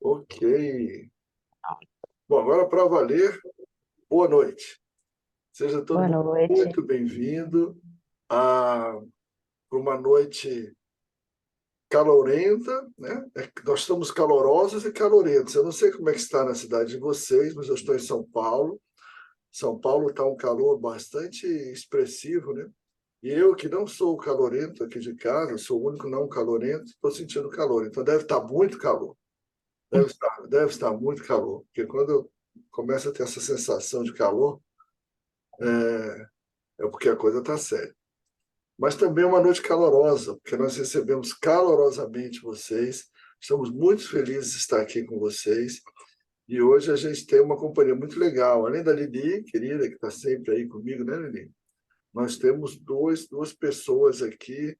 Ok. Bom, agora para valer, boa noite. Seja todo Boa mundo noite. muito bem-vindo a uma noite calorenta, né? Nós estamos calorosos e calorentos. Eu não sei como é que está na cidade de vocês, mas eu estou em São Paulo. São Paulo está um calor bastante expressivo, né? E eu, que não sou calorento aqui de casa, sou o único não calorento, estou sentindo calor. Então deve estar muito calor. Deve estar muito calor, porque quando eu começo a ter essa sensação de calor, é porque a coisa está séria. Mas também é uma noite calorosa, porque nós recebemos calorosamente vocês. Estamos muito felizes de estar aqui com vocês. E hoje a gente tem uma companhia muito legal. Além da Lili, querida, que está sempre aí comigo, né, Lili? Nós temos duas pessoas aqui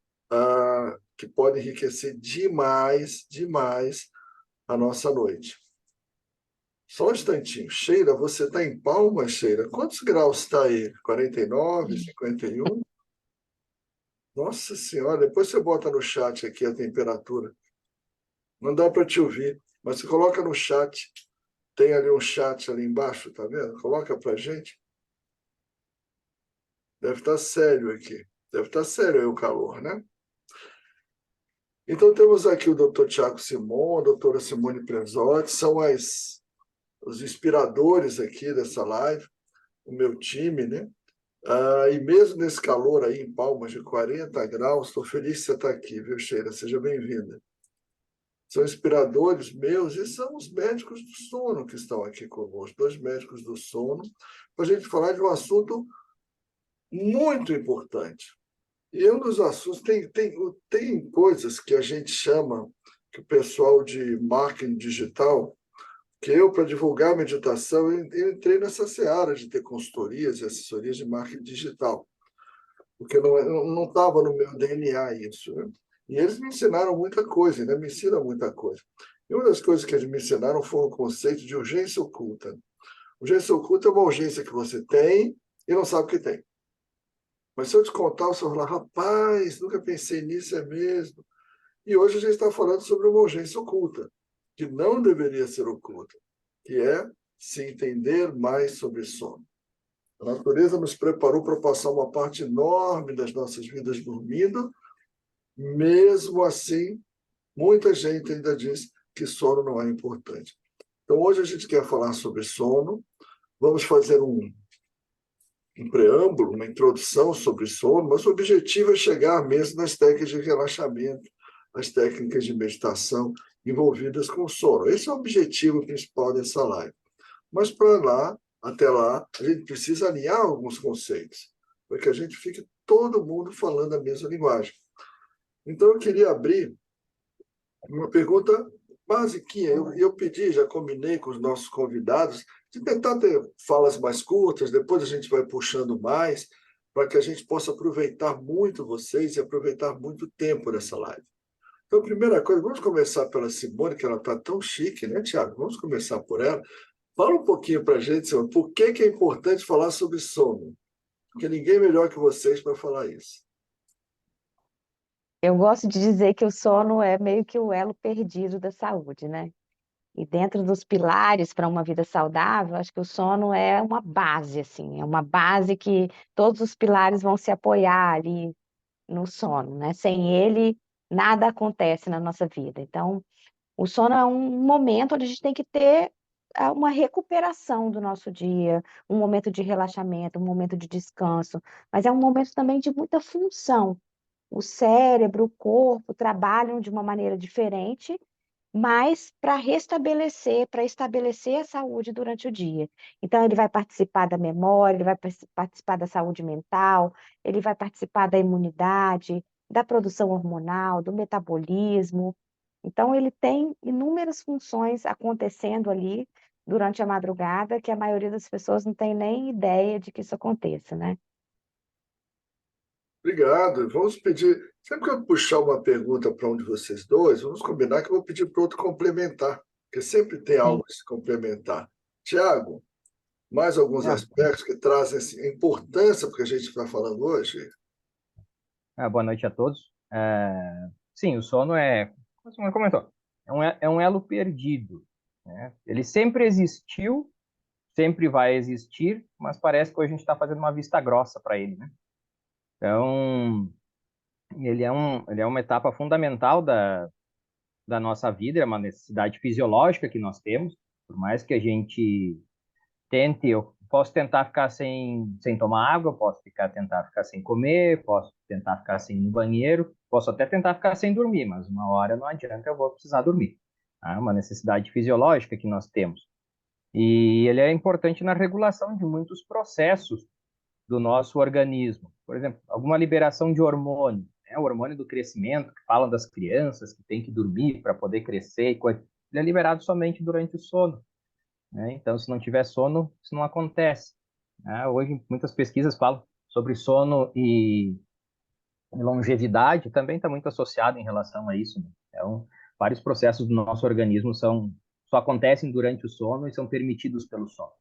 que podem enriquecer demais, demais a nossa noite. Só um instantinho. Sheila, você está em Palmas, Sheila? Quantos graus está aí? 49, 51? Nossa Senhora, depois você bota no chat aqui a temperatura. Não dá para te ouvir, mas você coloca no chat. Tem ali um chat ali embaixo, tá vendo? Coloca para gente. Deve estar sério aqui. Deve estar sério aí o calor, né? Então temos aqui o Dr. Tiago Simon, a doutora Simone Prezotti, são os inspiradores aqui dessa live, o meu time, né? E mesmo nesse calor aí em Palmas de 40 graus, estou feliz que você está aqui, viu, Sheila? Seja bem-vinda. São inspiradores meus e são os médicos do sono que estão aqui conosco, dois médicos do sono, para a gente falar de um assunto muito importante. E um dos assuntos, tem coisas que a gente chama, que o pessoal de marketing digital, que eu, para divulgar a meditação, eu entrei nessa seara de ter consultorias e assessorias de marketing digital, porque não estava no meu DNA isso, né? E eles me ensinaram muita coisa, ainda me ensinam muita coisa. E uma das coisas que eles me ensinaram foi o conceito de urgência oculta. Urgência oculta é uma urgência que você tem e não sabe o que tem. Mas se eu te contar, você vai falar, rapaz, nunca pensei nisso, é mesmo. E hoje a gente está falando sobre uma urgência oculta, que não deveria ser oculta, que é se entender mais sobre sono. A natureza nos preparou para passar uma parte enorme das nossas vidas dormindo. Mesmo assim, muita gente ainda diz que sono não é importante. Então, hoje a gente quer falar sobre sono. Vamos fazer um preâmbulo, uma introdução sobre sono, mas o objetivo é chegar mesmo nas técnicas de relaxamento, as técnicas de meditação envolvidas com o sono. Esse é o objetivo principal dessa live. Mas para lá, até lá, a gente precisa alinhar alguns conceitos, para que a gente fique todo mundo falando a mesma linguagem. Então, eu queria abrir uma pergunta basiquinha. Eu pedi, já combinei com os nossos convidados, de tentar ter falas mais curtas, depois a gente vai puxando mais, para que a gente possa aproveitar muito vocês e aproveitar muito tempo dessa live. Então, a primeira coisa, vamos começar pela Simone, que ela está tão chique, né, Tiago? Vamos começar por ela. Fala um pouquinho para a gente, Simone, por que é importante falar sobre sono? Porque ninguém é melhor que vocês para falar isso. Eu gosto de dizer que o sono é meio que o elo perdido da saúde, né? E dentro dos pilares para uma vida saudável, acho que o sono é uma base, assim, é uma base que todos os pilares vão se apoiar ali no sono, né? Sem ele, nada acontece na nossa vida. Então, o sono é um momento onde a gente tem que ter uma recuperação do nosso dia, um momento de relaxamento, um momento de descanso, mas é um momento também de muita função. O cérebro, o corpo trabalham de uma maneira diferente, mas para restabelecer, para estabelecer a saúde durante o dia. Então, ele vai participar da memória, ele vai participar da saúde mental, ele vai participar da imunidade, da produção hormonal, do metabolismo. Então, ele tem inúmeras funções acontecendo ali durante a madrugada que a maioria das pessoas não tem nem ideia de que isso aconteça, né? Obrigado. Vamos pedir. Sempre que eu puxar uma pergunta para um de vocês dois, vamos combinar que eu vou pedir para o outro complementar, porque sempre tem Sim. algo a se complementar. Tiago, mais alguns Ah, aspectos que trazem assim, a importância porque a gente está falando hoje? boa noite a todos. Sim, o sono como você comentou, é um elo perdido. né? Ele sempre existiu, sempre vai existir, mas parece que hoje a gente está fazendo uma vista grossa para ele, né? Então, ele é uma etapa fundamental da nossa vida, é uma necessidade fisiológica que nós temos, por mais que a gente tente, eu posso tentar ficar sem tomar água, tentar ficar sem comer, posso tentar ficar sem ir no banheiro, posso até tentar ficar sem dormir, mas uma hora não adianta, eu vou precisar dormir. É uma necessidade fisiológica que nós temos. E ele é importante na regulação de muitos processos do nosso organismo. Por exemplo, alguma liberação de hormônio, né? O hormônio do crescimento, que fala das crianças que têm que dormir para poder crescer e coisa, ele é liberado somente durante o sono, né? Então, se não tiver sono, isso não acontece, né? Hoje, muitas pesquisas falam sobre sono e longevidade, também está muito associado em relação a isso, né? Então, vários processos do nosso organismo só acontecem durante o sono e são permitidos pelo sono.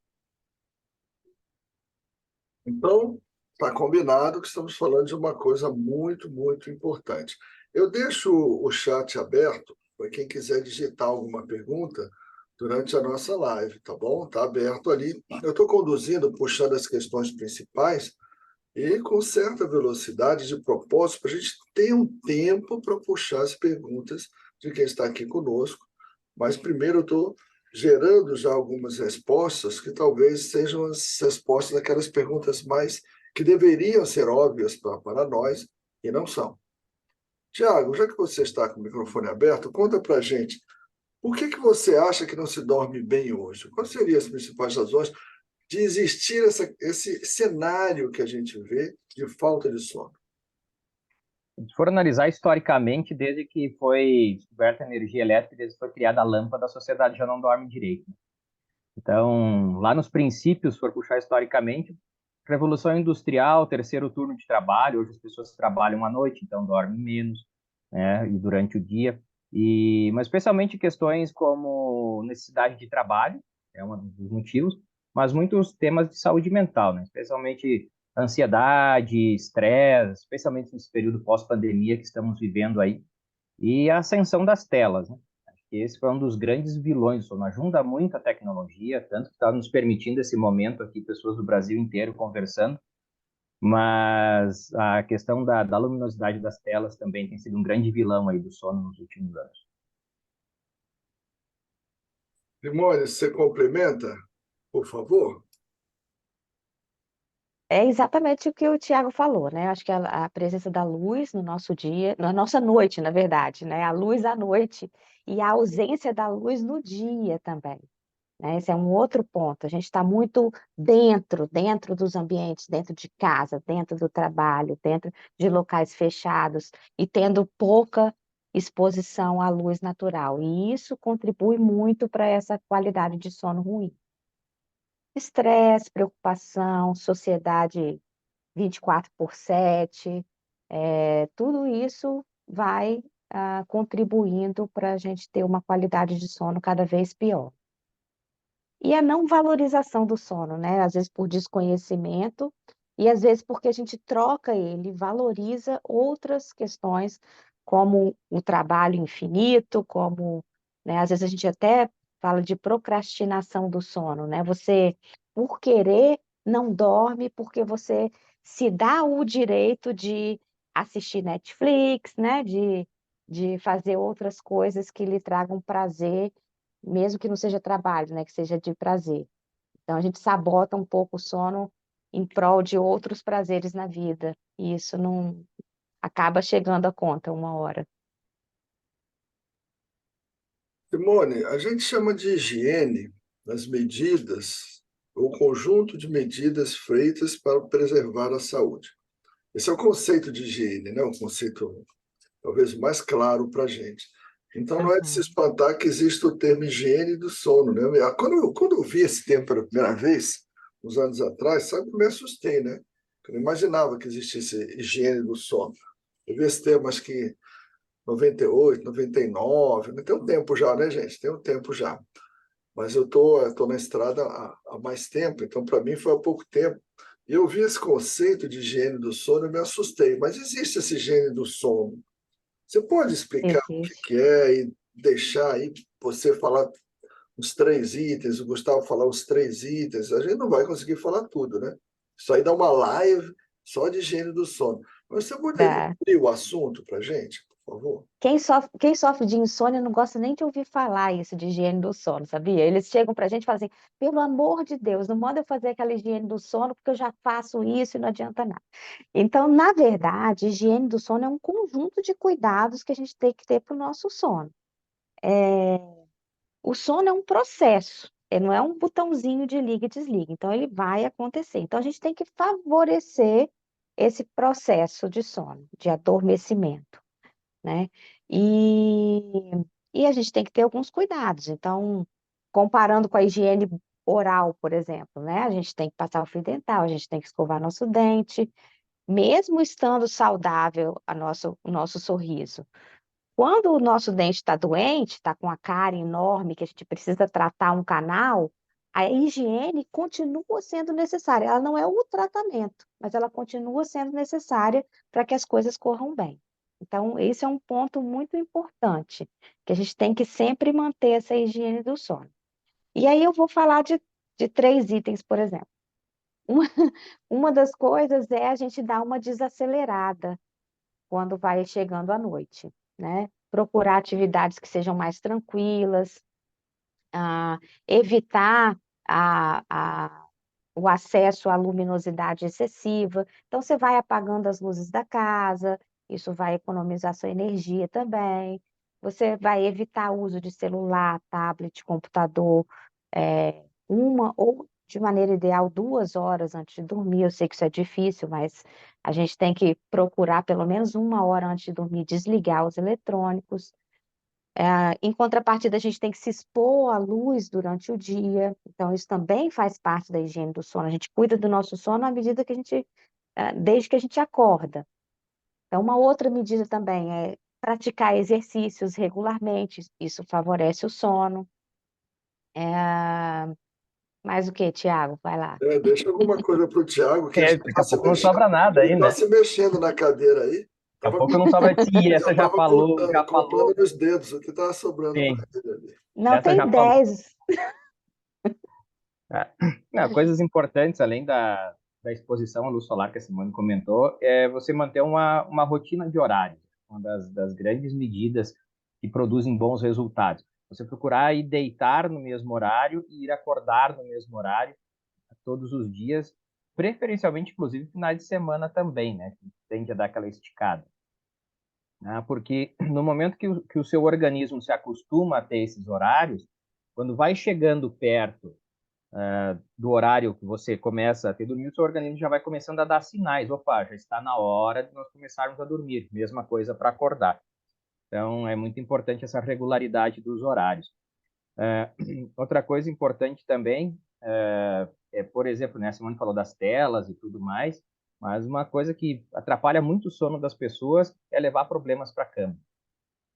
Então, está combinado que estamos falando de uma coisa muito, muito importante. Eu deixo o chat aberto para quem quiser digitar alguma pergunta durante a nossa live, tá bom? Está aberto ali. Eu estou conduzindo, puxando as questões principais e com certa velocidade de propósito, para a gente ter um tempo para puxar as perguntas de quem está aqui conosco. Mas primeiro eu estou gerando já algumas respostas que talvez sejam as respostas daquelas perguntas mais que deveriam ser óbvias para nós e não são. Tiago, já que você está com o microfone aberto, conta para a gente, por que você acha que não se dorme bem hoje? Quais seriam as principais razões de existir esse cenário que a gente vê de falta de sono? Se for analisar historicamente, desde que foi descoberta a energia elétrica, desde que foi criada a lâmpada, a sociedade já não dorme direito. Então, lá nos princípios, se for puxar historicamente, Revolução Industrial, terceiro turno de trabalho, hoje as pessoas trabalham à noite, então dormem menos, né, e durante o dia. Mas especialmente questões como necessidade de trabalho, é um dos motivos, mas muitos temas de saúde mental, né, especialmente ansiedade, estresse, especialmente nesse período pós-pandemia que estamos vivendo aí, e a ascensão das telas, né? Esse foi um dos grandes vilões, só ajuda muito a tecnologia, tanto que está nos permitindo esse momento aqui, pessoas do Brasil inteiro conversando, mas a questão da luminosidade das telas também tem sido um grande vilão aí do sono nos últimos anos. Simone, você complementa, por favor? É exatamente o que o Tiago falou, né? Acho que a presença da luz no nosso dia, na nossa noite, na verdade, né? A luz à noite e a ausência da luz no dia também, né? Esse é um outro ponto. A gente está muito dentro dos ambientes, dentro de casa, dentro do trabalho, dentro de locais fechados e tendo pouca exposição à luz natural. E isso contribui muito para essa qualidade de sono ruim. Estresse, preocupação, sociedade 24/7, tudo isso vai contribuindo para a gente ter uma qualidade de sono cada vez pior. E a não valorização do sono, né? Às vezes por desconhecimento e às vezes porque a gente troca ele, valoriza outras questões, como o trabalho infinito, como, né, às vezes a gente até fala de procrastinação do sono, né? Você, por querer, não dorme porque você se dá o direito de assistir Netflix, né? De fazer outras coisas que lhe tragam prazer mesmo que não seja trabalho, né, que seja de prazer. Então a gente sabota um pouco o sono em prol de outros prazeres na vida, e isso não acaba chegando à conta uma hora. Simone, a gente chama de higiene as medidas, o conjunto de medidas feitas para preservar a saúde. Esse é o conceito de higiene, né? Um conceito talvez mais claro para a gente. Então, não é de se Uhum. espantar que existe o termo higiene do sono, né? Quando eu vi esse termo pela primeira vez, uns anos atrás, sabe, eu me assustei, né? Eu não imaginava que existisse higiene do sono. Eu vi esse termo, acho que 98, 99, né? Tem um tempo já, né, gente? Tem um tempo já. Mas eu tô na estrada há mais tempo, então para mim foi há pouco tempo. E eu vi esse conceito de higiene do sono e me assustei. Mas existe essa higiene do sono? Você pode explicar o Existe. que é e deixar aí você falar os 3 itens, o Gustavo falar os 3 itens, a gente não vai conseguir falar tudo, né? Isso aí dá uma live só de higiene do sono. Mas você poderia Dá. abrir o assunto para a gente, por favor? Quem sofre de insônia não gosta nem de ouvir falar isso de higiene do sono, sabia? Eles chegam para a gente e falam assim: pelo amor de Deus, não manda eu fazer aquela higiene do sono, porque eu já faço isso e não adianta nada. Então, na verdade, higiene do sono é um conjunto de cuidados que a gente tem que ter para o nosso sono. O sono é um processo, ele não é um botãozinho de liga e desliga, então ele vai acontecer. Então, a gente tem que favorecer esse processo de sono, de adormecimento, né? E, e a gente tem que ter alguns cuidados. Então, comparando com a higiene oral, por exemplo, né? A gente tem que passar o fio dental, a gente tem que escovar nosso dente, mesmo estando saudável o nosso sorriso. Quando o nosso dente está doente, está com a cárie enorme, que a gente precisa tratar um canal, a higiene continua sendo necessária. Ela não é o tratamento, mas ela continua sendo necessária para que as coisas corram bem. Então, esse é um ponto muito importante, que a gente tem que sempre manter essa higiene do sono. E aí eu vou falar de 3 itens, por exemplo. Uma, uma das coisas é a gente dar uma desacelerada quando vai chegando à noite, né? Procurar atividades que sejam mais tranquilas, evitar a, a, o acesso à luminosidade excessiva. Então, você vai apagando as luzes da casa, isso vai economizar sua energia também. Você vai evitar o uso de celular, tablet, computador, uma ou, de maneira ideal, 2 horas antes de dormir. Eu sei que isso é difícil, mas a gente tem que procurar, pelo menos 1 hora antes de dormir, desligar os eletrônicos. Em contrapartida, a gente tem que se expor à luz durante o dia, então isso também faz parte da higiene do sono. A gente cuida do nosso sono à medida que a gente, desde que a gente acorda. Então, uma outra medida também é praticar exercícios regularmente, isso favorece o sono. Mais o que, Tiago? Vai lá. Deixa alguma coisa para o Thiago, que ele Daqui está a se pouco não mexendo, sobra nada ele aí, tá né? se mexendo na cadeira aí. Daqui a Tava pouco não sobra. Ih, Já essa já estava falou, já contando falou. nos dedos o que estava sobrando para Sim, ele ali. Não essa tem já falou. 10. É. Não, coisas importantes, além da exposição à luz solar que a Simone comentou, é você manter uma rotina de horário, uma das grandes medidas que produzem bons resultados. Você procurar ir deitar no mesmo horário e ir acordar no mesmo horário todos os dias, preferencialmente, inclusive, finais de semana também, né? Que tende a dar aquela esticada. Né? Porque no momento que o seu organismo se acostuma a ter esses horários, quando vai chegando perto do horário que você começa a ter dormido, o seu organismo já vai começando a dar sinais. Opa, já está na hora de nós começarmos a dormir. Mesma coisa para acordar. Então, é muito importante essa regularidade dos horários. Outra coisa importante também por exemplo, né, a Simone falou das telas e tudo mais, mas uma coisa que atrapalha muito o sono das pessoas é levar problemas para a cama.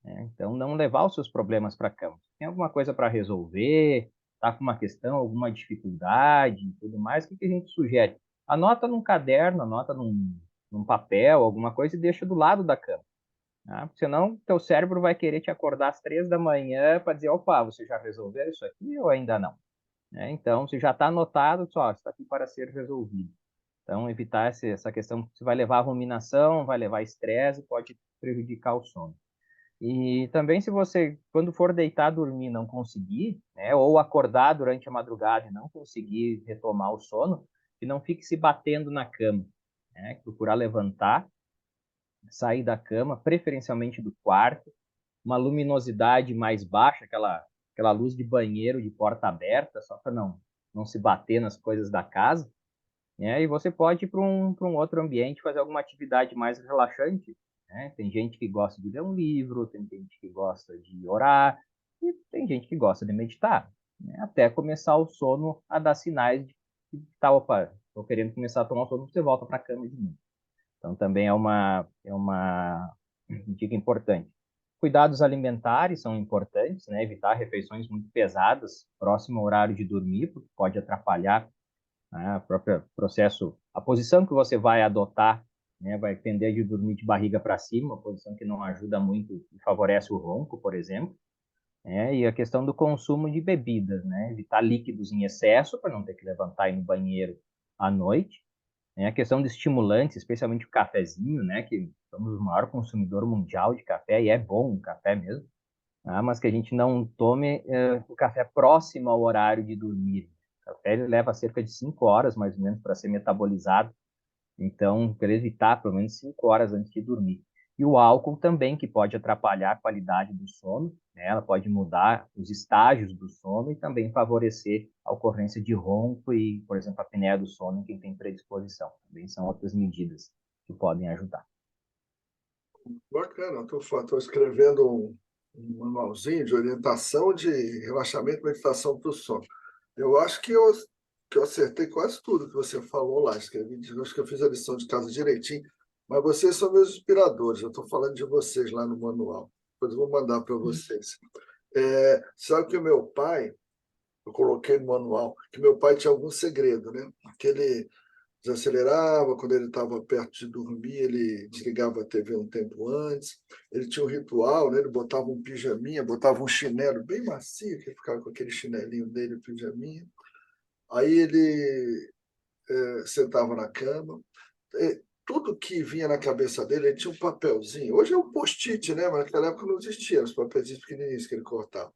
Né? Então, não levar os seus problemas para a cama. Tem alguma coisa para resolver, está com uma questão, alguma dificuldade e tudo mais, o que a gente sugere? Anota num caderno, anota num papel, alguma coisa e deixa do lado da cama. Tá? Senão, teu cérebro vai querer te acordar às 3 da manhã para dizer, opa, você já resolveu isso aqui ou ainda não? Né? Então, se já está anotado, só está aqui para ser resolvido. Então, evitar essa questão que você vai levar a ruminação, vai levar estresse, pode prejudicar o sono. E também se você, quando for deitar dormir, não conseguir, né, ou acordar durante a madrugada e não conseguir retomar o sono, que não fique se batendo na cama, né, procurar levantar, sair da cama, preferencialmente do quarto, uma luminosidade mais baixa, aquela luz de banheiro de porta aberta, só para não se bater nas coisas da casa, né? E você pode ir para um outro ambiente, fazer alguma atividade mais relaxante, né? Tem gente que gosta de ler um livro, tem gente que gosta de orar, e tem gente que gosta de meditar, né? Até começar o sono a dar sinais de que tá, opa, estou querendo começar a tomar o sono, você volta para a cama de novo. Então, também é uma dica importante. Cuidados alimentares são importantes, né? Evitar refeições muito pesadas próximo ao horário de dormir, porque pode atrapalhar, né, o próprio processo, a posição que você vai adotar, né, vai tender de dormir de barriga para cima, uma posição que não ajuda muito e favorece o ronco, por exemplo. né? E a questão do consumo de bebidas, né? Evitar líquidos em excesso para não ter que levantar e ir no banheiro à noite, né? A questão de estimulantes, especialmente o cafezinho, né? Que somos o maior consumidor mundial de café e é bom o café mesmo, tá? Mas que a gente não tome o café próximo ao horário de dormir. O café ele leva cerca de 5 horas, mais ou menos, para ser metabolizado. Então, para evitar pelo menos 5 horas antes de dormir. E o álcool também, que pode atrapalhar a qualidade do sono, né? Ela pode mudar os estágios do sono e também favorecer a ocorrência de ronco e, por exemplo, a apneia do sono em quem tem predisposição. Também são outras medidas que podem ajudar. Bacana, estou escrevendo um manualzinho de orientação de relaxamento e meditação para o sono. Eu acho que eu acertei quase tudo que você falou lá. Escrevi, acho que eu fiz a lição de casa direitinho, mas vocês são meus inspiradores. Eu estou falando de vocês lá no manual. Depois eu vou mandar para vocês. Sabe que o meu pai, eu coloquei no manual, que meu pai tinha algum segredo, né? Que ele desacelerava, quando ele estava perto de dormir, ele desligava a TV um tempo antes. Ele tinha um ritual, né? Ele botava um pijaminha, botava um chinelo bem macio, que ele ficava com aquele chinelinho dele, pijaminha. Aí ele sentava na cama. Tudo que vinha na cabeça dele, ele tinha um papelzinho. Hoje é um post-it, né? Mas naquela época não existia, os papelzinhos pequenininhos que ele cortava.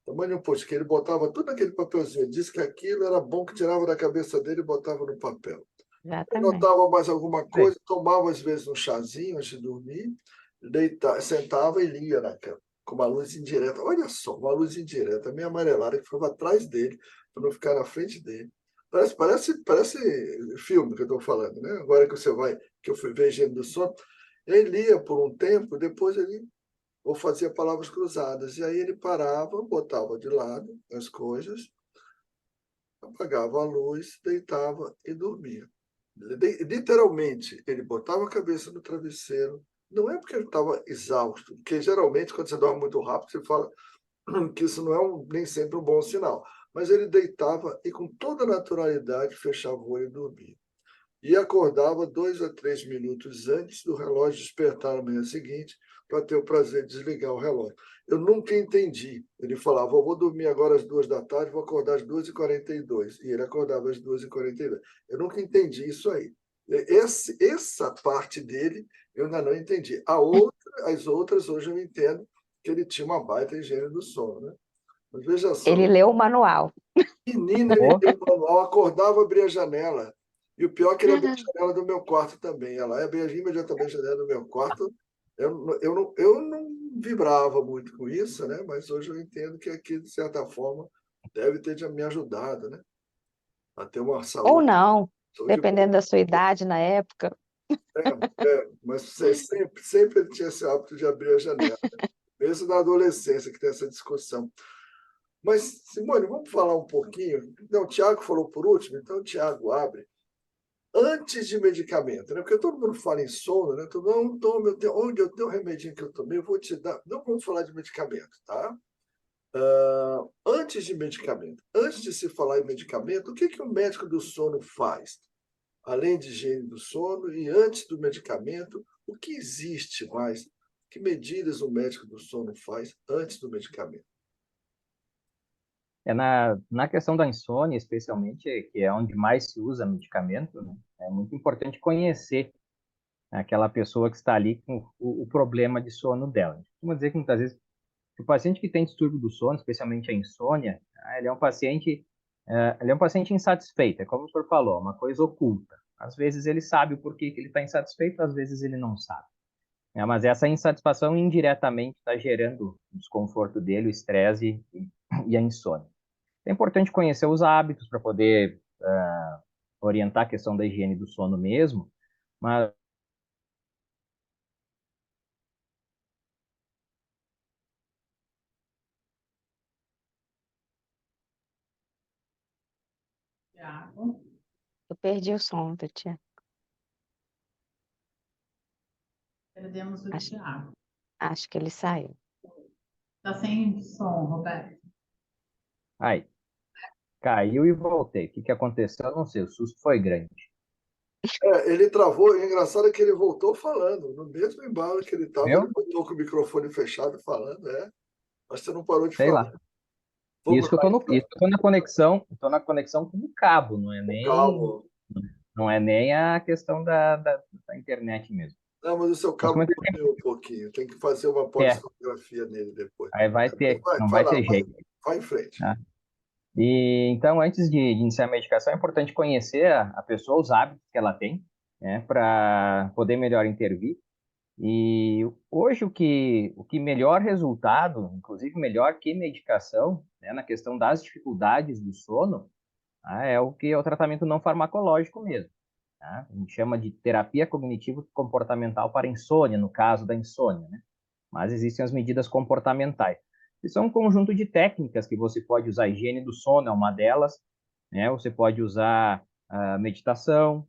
Tamanho de um post, que ele botava tudo naquele papelzinho. Ele disse que aquilo era bom, que tirava da cabeça dele e botava no papel. Ele Exatamente. notava mais alguma Bem, coisa, tomava às vezes um chazinho antes de dormir, sentava e lia na cama, com uma luz indireta. Olha só, uma luz indireta, meio amarelada, que ficava atrás dele, para não ficar na frente dele. Parece filme que eu estou falando, né? Agora que você vai, que eu fui ver Gênio do Sono, ele lia por um tempo, depois ele ou fazia palavras cruzadas. E aí ele parava, botava de lado as coisas, apagava a luz, deitava e dormia. Literalmente, ele botava a cabeça no travesseiro. Não é porque ele estava exausto, porque geralmente, quando você dorme muito rápido, você fala que isso não é nem sempre um bom sinal. Mas ele deitava e, com toda naturalidade, fechava o olho e dormia. E acordava 2 a 3 minutos antes do relógio despertar na manhã seguinte, para ter o prazer de desligar o relógio. Eu nunca entendi. Ele falava, eu vou dormir agora às 2 da tarde, vou acordar às 2h42. E ele acordava às 2h42. Eu nunca entendi isso aí. Essa parte dele eu ainda não entendi. As outras, hoje eu entendo que ele tinha uma baita higiene do sono. Né? Mas veja Ele só, leu o manual. menina, ele oh, deu o manual, acordava, abria a janela. E o pior é que ele abria a janela do meu quarto também. Ela abria imediatamente a janela do meu quarto. Eu não vibrava muito com isso, né? Mas hoje eu entendo que aqui, de certa forma, deve ter me ajudado, né? A ter uma Ou saúde, não, saúde boa. dependendo da sua idade na época. Mas sempre ele tinha esse hábito de abrir a janela. Mesmo na adolescência, que tem essa discussão. Mas, Simone, vamos falar um pouquinho. Não, o Tiago falou por último, então o Tiago abre. Antes de medicamento, né? Porque todo mundo fala em sono, né? Todo mundo, não toma, onde eu tenho um remedinho que eu tomei, eu vou te dar. Não vamos falar de medicamento, tá? Antes de medicamento, antes de se falar em medicamento, o que que o médico do sono faz? Além de higiene do sono e antes do medicamento, o que existe mais? Que medidas o médico do sono faz antes do medicamento? na questão da insônia, especialmente, que é onde mais se usa medicamento, né? É muito importante conhecer aquela pessoa que está ali com o problema de sono dela. Vamos dizer que muitas vezes o paciente que tem distúrbio do sono, especialmente a insônia, ele é um paciente insatisfeito, é como o senhor falou, uma coisa oculta. Às vezes ele sabe o porquê que ele está insatisfeito, às vezes ele não sabe. Mas essa insatisfação indiretamente está gerando o desconforto dele, o estresse e a insônia. É importante conhecer os hábitos para poder orientar a questão da higiene do sono mesmo, mas Eu perdi o som do Tiago. Perdemos o Acho, Thiago. acho que ele saiu. Tá sem som, Roberto. aí, caiu e voltei. O que aconteceu? Eu não sei, o susto foi grande. Ele travou, o engraçado é que ele voltou falando, no mesmo embalo que ele estava, ele Viu? voltou com o microfone fechado falando, Mas você não parou de Sei falar. lá. Vamos lá, Isso que eu tô na conexão com o cabo, cabo. não é nem a questão da internet mesmo. Não, mas o seu Mas cabo como dormiu um pouquinho. Tem que fazer uma é, polissonografia nele depois. aí vai ter, Vai, não vai vai lá, ter vai, jeito, vai em frente. né? E então, antes de iniciar a medicação, é importante conhecer a pessoa, os hábitos que ela tem, né, para poder melhor intervir. E hoje o que melhor resultado, inclusive melhor que medicação, né, na questão das dificuldades do sono, é o que é o tratamento não farmacológico mesmo. Tá? A gente chama de terapia cognitivo-comportamental para insônia, no caso da insônia, né? Mas existem as medidas comportamentais. E são um conjunto de técnicas que você pode usar. A higiene do sono é uma delas, né? Você pode usar a meditação,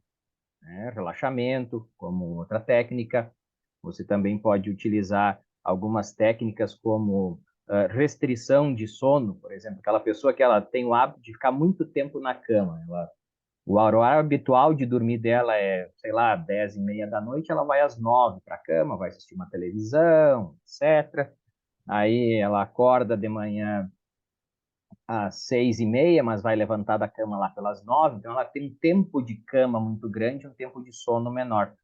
né? Relaxamento, como outra técnica. Você também pode utilizar algumas técnicas como restrição de sono, por exemplo, aquela pessoa que ela tem o hábito de ficar muito tempo na cama, o horário habitual de dormir dela é, sei lá, 10:30 da noite, ela vai às 9 para a cama, vai assistir uma televisão, etc. Aí ela acorda de manhã às 6:30, mas vai levantar da cama lá pelas 9, então ela tem um tempo de cama muito grande, um tempo de sono menor.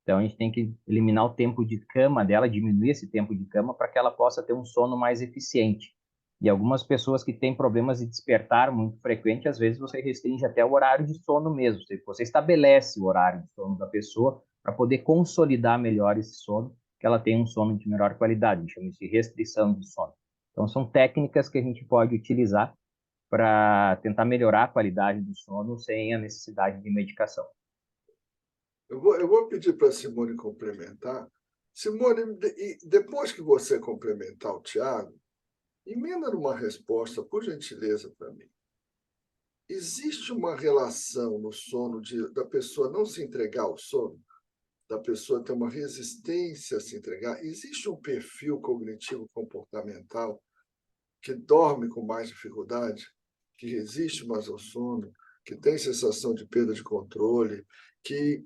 Então a gente tem que eliminar o tempo de cama dela, diminuir esse tempo de cama para que ela possa ter um sono mais eficiente. E algumas pessoas que têm problemas de despertar muito frequente, às vezes você restringe até o horário de sono mesmo. Você estabelece o horário de sono da pessoa para poder consolidar melhor esse sono, que ela tenha um sono de melhor qualidade. A gente chama isso de restrição de sono. Então são técnicas que a gente pode utilizar para tentar melhorar a qualidade do sono sem a necessidade de medicação. Eu vou pedir para a Simone complementar. Simone, depois que você complementar o Tiago, emenda numa resposta, por gentileza, para mim. Existe uma relação no sono da pessoa não se entregar ao sono, da pessoa ter uma resistência a se entregar? Existe um perfil cognitivo comportamental que dorme com mais dificuldade, que resiste mais ao sono, que tem sensação de perda de controle, que,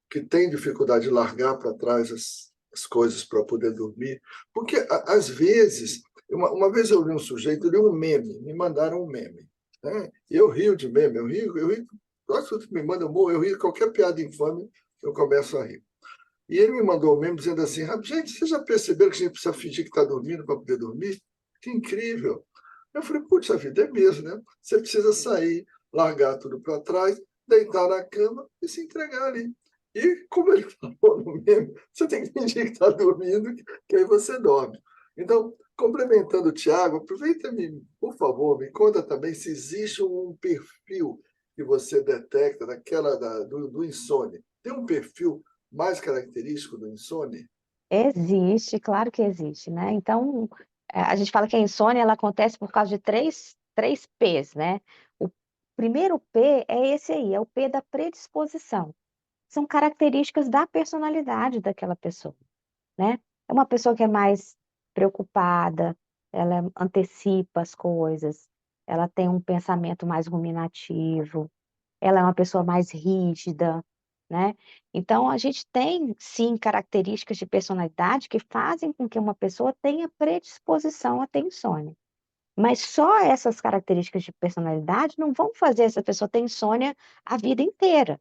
que tem dificuldade de largar para trás as coisas para poder dormir? Porque, às vezes, uma vez eu li um sujeito, eu li um meme, me mandaram um meme. Né? Eu rio de meme, eu rio, gosto que me manda humor, eu rio de qualquer piada infame, eu começo a rir. E ele me mandou um meme dizendo assim: gente, vocês já perceberam que a gente precisa fingir que está dormindo para poder dormir? Que incrível. Eu falei: putz, a vida é mesmo, né? Você precisa sair, largar tudo para trás, deitar na cama e se entregar ali. E, como ele falou no meme, você tem que fingir que está dormindo, que aí você dorme. Então, complementando o Tiago, aproveita-me, por favor, me conta também se existe um perfil que você detecta do insônia. Tem um perfil mais característico do insônia? Existe, claro que existe, né? Então, a gente fala que a insônia ela acontece por causa de três P's, né? O primeiro P é esse aí, é o P da predisposição. São características da personalidade daquela pessoa, né? É uma pessoa que é mais preocupada, ela antecipa as coisas, ela tem um pensamento mais ruminativo, ela é uma pessoa mais rígida, né? Então, a gente tem, sim, características de personalidade que fazem com que uma pessoa tenha predisposição a ter insônia. Mas só essas características de personalidade não vão fazer essa pessoa ter insônia a vida inteira.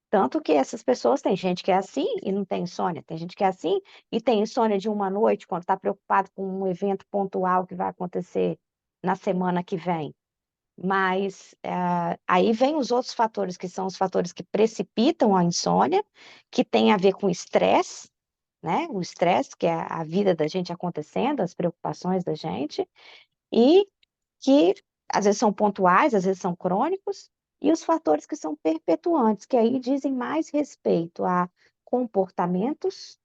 Tanto que essas pessoas, tem gente que é assim e não tem insônia, tem gente que é assim e tem insônia de uma noite quando está preocupado com um evento pontual que vai acontecer na semana que vem. Mas aí vem os outros fatores, que são os fatores que precipitam a insônia, que tem a ver com o estresse, né? O estresse, que é a vida da gente acontecendo, as preocupações da gente, e que às vezes são pontuais, às vezes são crônicos, e os fatores que são perpetuantes, que aí dizem mais respeito a comportamentos,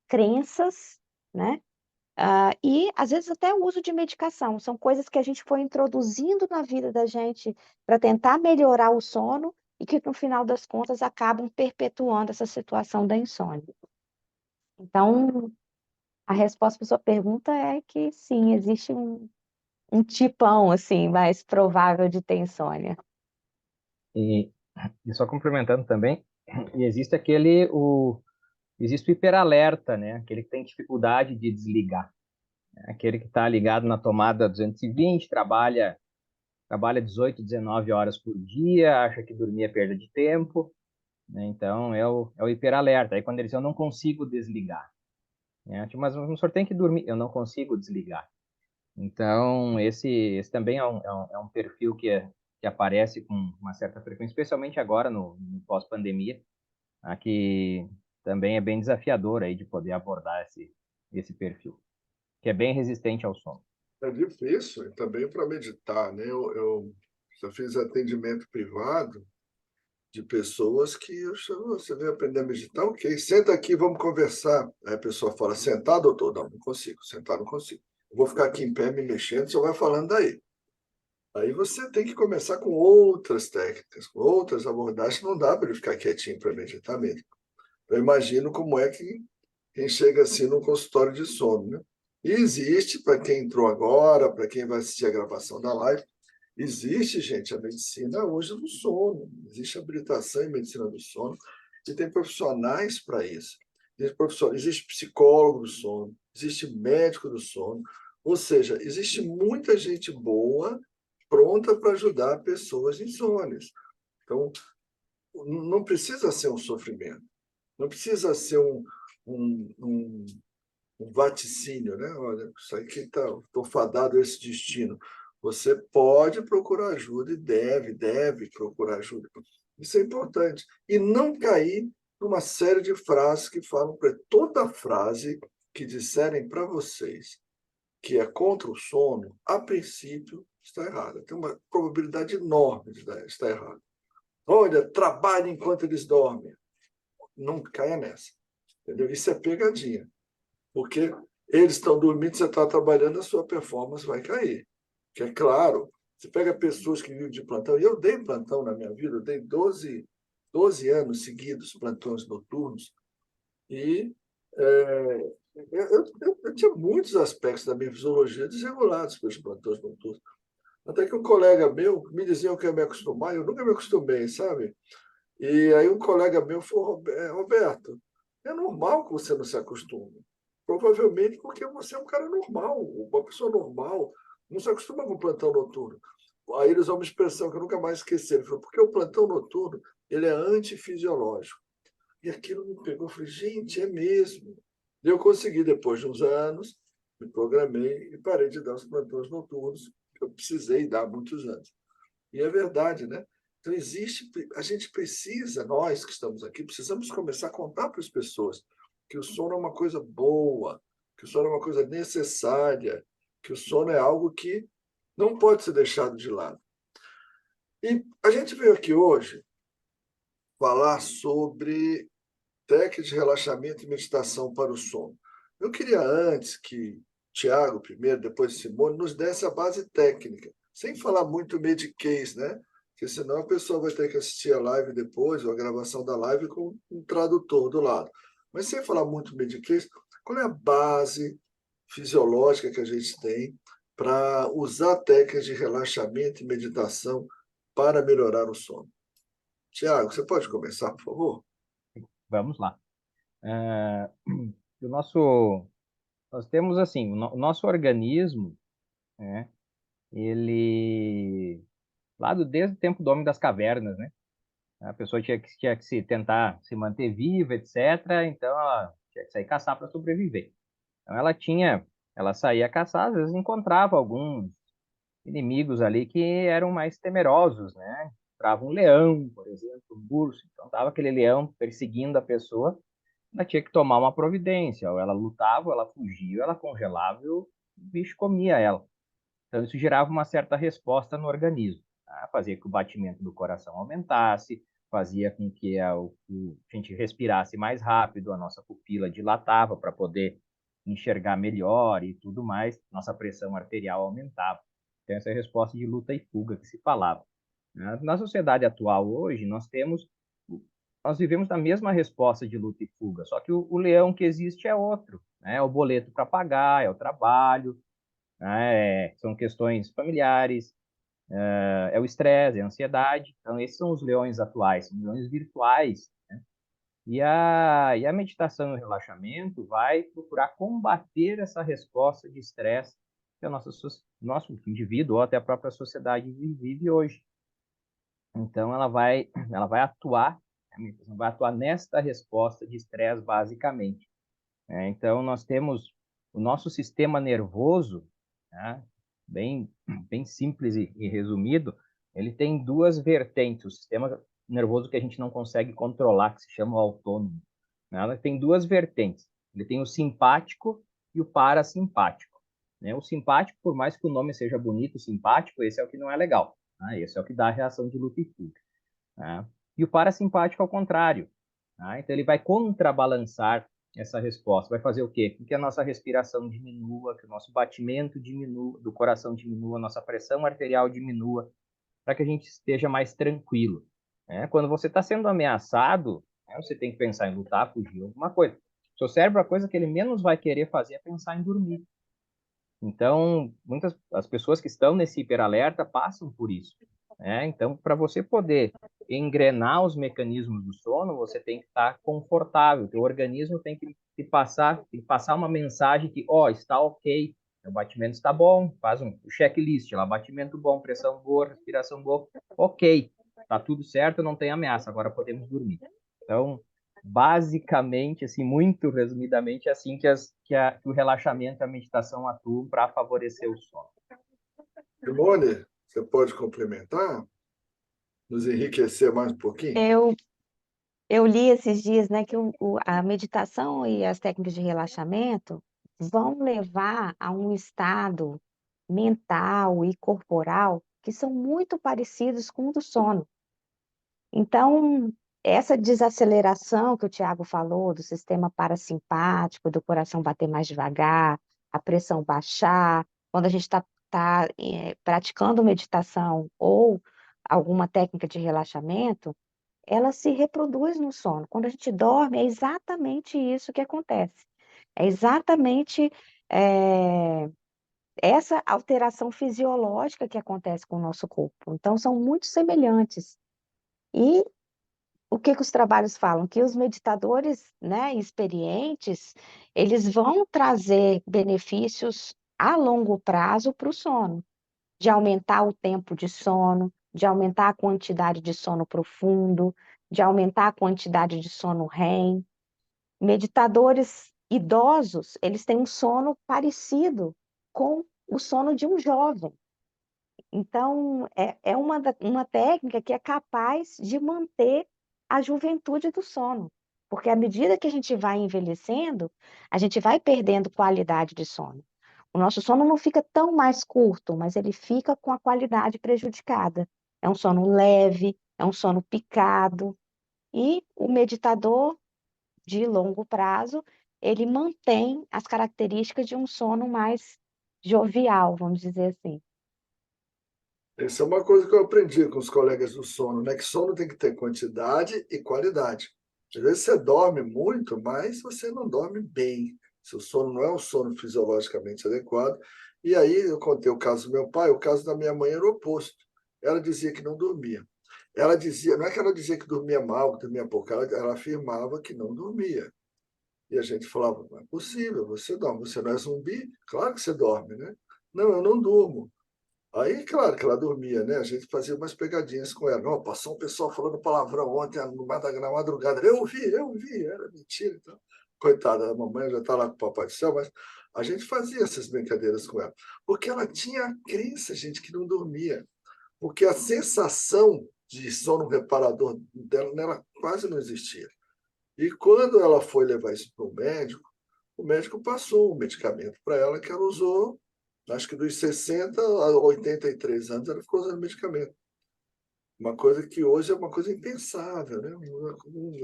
crenças, né? E às vezes até o uso de medicação, são coisas que a gente foi introduzindo na vida da gente para tentar melhorar o sono e que no final das contas acabam perpetuando essa situação da insônia. Então, a resposta para sua pergunta é que sim, existe um tipão assim mais provável de ter insônia. E, e só complementando também, e existe o hiperalerta, né? Aquele que tem dificuldade de desligar. Aquele que está ligado na tomada 220, trabalha 18, 19 horas por dia, acha que dormir é perda de tempo, né? Então, é o hiperalerta. Aí, quando ele diz, eu não consigo desligar, né? Tipo, mas o senhor tem que dormir, eu não consigo desligar. Então, esse também é um perfil que aparece com uma certa frequência, especialmente agora no pós-pandemia, que também é bem desafiador aí de poder abordar esse perfil, que é bem resistente ao sono. É difícil, e também para meditar, né? Eu já fiz atendimento privado de pessoas que eu chamo, você veio aprender a meditar, ok, senta aqui, vamos conversar. Aí a pessoa fala, sentar, doutor? Não, não consigo, sentar não consigo. Eu vou ficar aqui em pé me mexendo, você vai falando daí. Aí você tem que começar com outras técnicas, com outras abordagens, não dá para ele ficar quietinho para meditar mesmo. Eu imagino como é que quem chega assim no consultório de sono, né? E existe, para quem entrou agora, para quem vai assistir a gravação da live, existe, gente, a medicina hoje do sono, existe habilitação em medicina do sono, e tem profissionais para isso. Existe psicólogo do sono, existe médico do sono, ou seja, existe muita gente boa pronta para ajudar pessoas insônias. Então, não precisa ser um sofrimento, não precisa ser um, um, um vaticínio, né? Olha, isso aqui estou fadado a esse destino. Você pode procurar ajuda e deve procurar ajuda. Isso é importante. E não cair numa série de frases que falam para toda frase que disserem para vocês que é contra o sono, a princípio está errada. Tem uma probabilidade enorme de estar errado. Olha, trabalhe enquanto eles dormem. Não caia nessa. Entendeu? Isso é pegadinha. Porque eles estão dormindo, você está trabalhando, a sua performance vai cair. Que é claro, você pega pessoas que vivem de plantão, e eu dei plantão na minha vida, eu dei 12 anos seguidos plantões noturnos, e eu tinha muitos aspectos da minha fisiologia desregulados pelos plantões noturnos. Até que um colega meu me dizia que eu ia me acostumar, eu nunca me acostumei, sabe? E aí um colega meu falou, Roberto, é normal que você não se acostume. Provavelmente porque você é um cara normal, uma pessoa normal, não se acostuma com o plantão noturno. Aí eles usam uma expressão que eu nunca mais esqueci. Ele falou, porque o plantão noturno ele é antifisiológico. E aquilo me pegou, eu falei, gente, é mesmo. E eu consegui, depois de uns anos, me programei e parei de dar os plantões noturnos, que eu precisei dar há muitos anos. E é verdade, né? Então, a gente precisa, nós que estamos aqui, precisamos começar a contar para as pessoas que o sono é uma coisa boa, que o sono é uma coisa necessária, que o sono é algo que não pode ser deixado de lado. E a gente veio aqui hoje falar sobre técnicas de relaxamento e meditação para o sono. Eu queria antes que Tiago, primeiro, depois Simone, nos desse a base técnica, sem falar muito mediquês, né? Porque senão a pessoa vai ter que assistir a live depois, ou a gravação da live com um tradutor do lado. Mas sem falar muito mediquês, qual é a base fisiológica que a gente tem para usar técnicas de relaxamento e meditação para melhorar o sono? Tiago, você pode começar, por favor? Vamos lá. O nosso, nós temos assim, o nosso organismo, né? Ele desde o tempo do homem das cavernas, né? A pessoa tinha que se tentar se manter viva, etc. Então ela tinha que sair caçar para sobreviver. Então ela saía caçar, às vezes encontrava alguns inimigos ali que eram mais temerosos, né? Encontrava um leão, por exemplo, um urso. Então tava aquele leão perseguindo a pessoa, ela tinha que tomar uma providência. Ou ela lutava, ou ela fugia, ou ela congelava e o bicho comia ela. Então, isso gerava uma certa resposta no organismo. Tá? Fazia que o batimento do coração aumentasse, fazia com que a gente respirasse mais rápido, a nossa pupila dilatava para poder enxergar melhor e tudo mais, nossa pressão arterial aumentava. Então, essa é a resposta de luta e fuga que se falava. Na sociedade atual, hoje, nós vivemos na mesma resposta de luta e fuga, só que o leão que existe é outro, né? É o boleto para pagar, é o trabalho, né? São questões familiares, é o estresse, é a ansiedade. Então, esses são os leões atuais, são leões virtuais, né? E a meditação e o relaxamento vai procurar combater essa resposta de estresse que nosso indivíduo ou até a própria sociedade vive hoje. Então, ela vai atuar, a meditação vai atuar nesta resposta de estresse, basicamente. Então, nós temos o nosso sistema nervoso, né, bem simples e resumido, ele tem duas vertentes. O sistema nervoso que a gente não consegue controlar, que se chama o autônomo, né, ela tem duas vertentes. Ele tem o simpático e o parasimpático. Né? O simpático, por mais que o nome seja bonito, simpático, esse é o que não é legal. Né? Esse é o que dá a reação de luta e fuga. Né? E o parasimpático, ao contrário. Tá? Então, ele vai contrabalançar essa resposta. Vai fazer o quê? Que a nossa respiração diminua, que o nosso batimento diminua, do coração diminua, a nossa pressão arterial diminua, para que a gente esteja mais tranquilo. Né? Quando você está sendo ameaçado, né, você tem que pensar em lutar, fugir, alguma coisa. O seu cérebro, a coisa que ele menos vai querer fazer é pensar em dormir. Então, muitas as pessoas que estão nesse hiperalerta passam por isso. Né? Então, para você poder engrenar os mecanismos do sono, você tem que estar confortável. O teu organismo tem que passar uma mensagem que, está ok, o batimento está bom, faz um checklist lá, batimento bom, pressão boa, respiração boa, ok, está tudo certo, não tem ameaça, agora podemos dormir. Então, basicamente, assim, muito resumidamente, é assim que o relaxamento e a meditação atuam para favorecer o sono. Simone, você pode complementar? Nos enriquecer mais um pouquinho? Eu li esses dias, né, que a meditação e as técnicas de relaxamento vão levar a um estado mental e corporal que são muito parecidos com o do sono. Então, essa desaceleração que o Tiago falou, do sistema parasimpático, do coração bater mais devagar, a pressão baixar, quando a gente está praticando meditação ou alguma técnica de relaxamento, ela se reproduz no sono. Quando a gente dorme, é exatamente isso que acontece. É exatamente essa alteração fisiológica que acontece com o nosso corpo. Então, são muito semelhantes. E o que os trabalhos falam? Que os meditadores, né, experientes, eles vão trazer benefícios a longo prazo para o sono, de aumentar o tempo de sono, de aumentar a quantidade de sono profundo, de aumentar a quantidade de sono REM. Meditadores idosos, eles têm um sono parecido com o sono de um jovem. Então, é uma técnica que é capaz de manter a juventude do sono, porque à medida que a gente vai envelhecendo, a gente vai perdendo qualidade de sono. O nosso sono não fica tão mais curto, mas ele fica com a qualidade prejudicada. É um sono leve, é um sono picado, e o meditador de longo prazo, ele mantém as características de um sono mais jovial, vamos dizer assim. Essa é uma coisa que eu aprendi com os colegas do sono, né? Que sono tem que ter quantidade e qualidade. Às vezes você dorme muito, mas você não dorme bem. Seu sono não é um sono fisiologicamente adequado. E aí eu contei o caso do meu pai, o caso da minha mãe era o oposto. Ela dizia que não dormia. Ela dizia, não é que ela dizia que dormia mal, que dormia pouco, ela afirmava que não dormia. E a gente falava, não é possível, você dorme, você não é zumbi? Claro que você dorme, né? Não, eu não durmo. Aí, claro que ela dormia, né? A gente fazia umas pegadinhas com ela. Não, passou um pessoal falando palavrão ontem na madrugada. Eu vi, era mentira. Então, coitada, a mamãe já está lá com o Papai do Céu, mas a gente fazia essas brincadeiras com ela. Porque ela tinha a crença, gente, que não dormia. Porque a sensação de sono reparador dela nela quase não existia. E quando ela foi levar isso para o médico passou um medicamento para ela que ela usou, acho que dos 60 a 83 anos, ela ficou usando medicamento. Uma coisa que hoje é uma coisa impensável, né?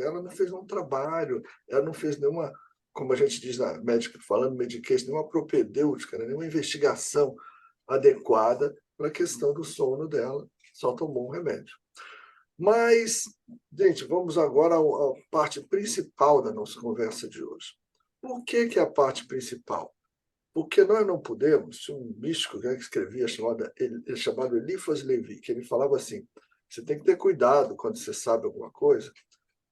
Ela não fez um trabalho, ela não fez nenhuma, como a gente diz na médica falando, medication, nenhuma propedêutica, né? Nenhuma investigação adequada para a questão do sono dela, só tomou um remédio. Mas, gente, vamos agora à parte principal da nossa conversa de hoje. Por que é a parte principal? Porque nós não podemos, tinha um místico que escrevia chamado Eliphas Levi, que ele falava assim, você tem que ter cuidado quando você sabe alguma coisa,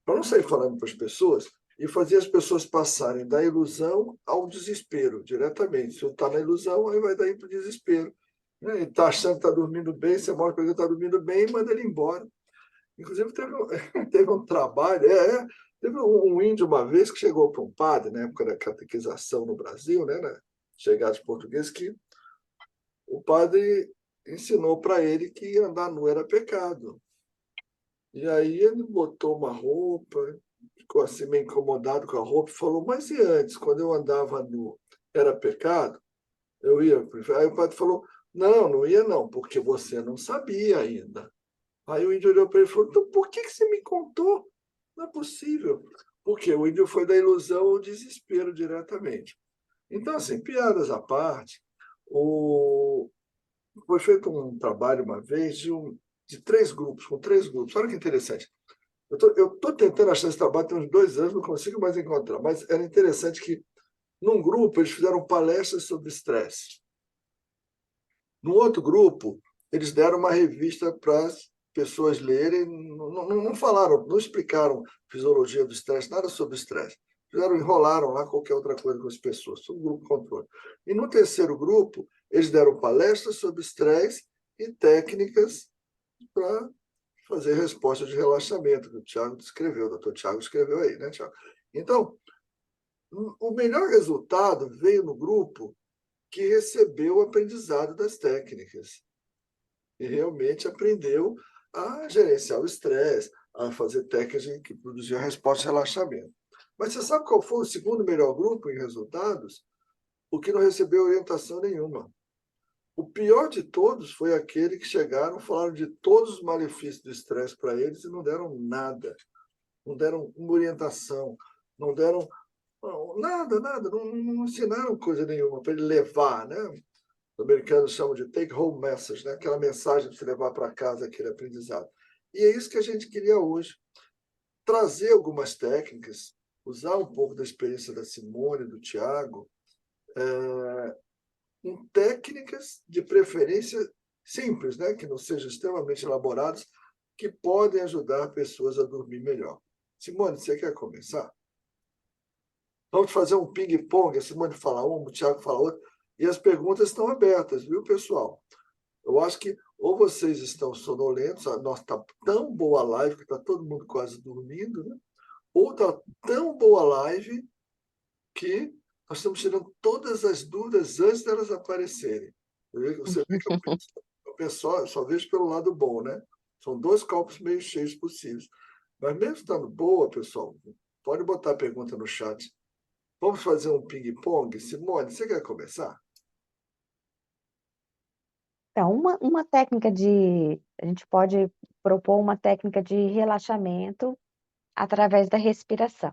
para não sair falando para as pessoas e fazer as pessoas passarem da ilusão ao desespero diretamente. Se eu está na ilusão, aí vai daí para o desespero. Né? Ele está achando que está dormindo bem, você mostra para ele que está dormindo bem e manda ele embora. Inclusive, teve um trabalho, teve um índio uma vez que chegou para um padre, na época da catequização no Brasil, né, chegados portugueses, que o padre ensinou para ele que andar nu era pecado. E aí ele botou uma roupa, ficou assim meio incomodado com a roupa e falou, mas e antes, quando eu andava nu, era pecado? Eu ia. Aí o padre falou, não, não ia não, porque você não sabia ainda. Aí o índio olhou para ele e falou, então por que você me contou? Não é possível. Porque o índio foi da ilusão ao desespero diretamente. Então, assim, piadas à parte, foi feito um trabalho uma vez de 3 grupos, com 3 grupos. Olha que interessante. Eu estou tentando achar esse trabalho tem uns 2 anos, não consigo mais encontrar, mas era interessante que, num grupo, eles fizeram palestras sobre estresse. No outro grupo, eles deram uma revista para as pessoas lerem, não falaram, não explicaram fisiologia do estresse, nada sobre estresse. Enrolaram lá qualquer outra coisa com as pessoas, um grupo controle. E no terceiro grupo, eles deram palestras sobre estresse e técnicas para fazer resposta de relaxamento, que o Tiago descreveu, o doutor Tiago escreveu aí, né, Tiago? Então, o melhor resultado veio no grupo que recebeu o aprendizado das técnicas e realmente aprendeu a gerenciar o estresse, a fazer técnicas que produziam resposta de relaxamento. Mas você sabe qual foi o segundo melhor grupo em resultados? O que não recebeu orientação nenhuma. O pior de todos foi aquele que chegaram, falaram de todos os malefícios do estresse para eles e não deram nada. Não deram uma orientação, não deram nada, não ensinaram coisa nenhuma para ele levar, né? Os americanos chamam de take-home message, né? Aquela mensagem para você levar para casa, aquele aprendizado. E é isso que a gente queria hoje. Trazer algumas técnicas, usar um pouco da experiência da Simone, do Tiago, com técnicas de preferência simples, né? Que não sejam extremamente elaboradas, que podem ajudar pessoas a dormir melhor. Simone, você quer começar? Vamos fazer um ping-pong, a Simone fala uma, o Tiago fala outra, e as perguntas estão abertas, viu, pessoal? Eu acho que ou vocês estão sonolentos, a nossa está tão boa a live que está todo mundo quase dormindo, né? Ou está tão boa a live que nós estamos tirando todas as dúvidas antes delas aparecerem. Você vê que eu só vejo pelo lado bom, né? São 2 copos meio cheios possíveis. Mas mesmo estando boa, pessoal, pode botar a pergunta no chat. Vamos fazer um ping-pong? Simone, você quer começar? Então, uma técnica a gente pode propor uma técnica de relaxamento através da respiração.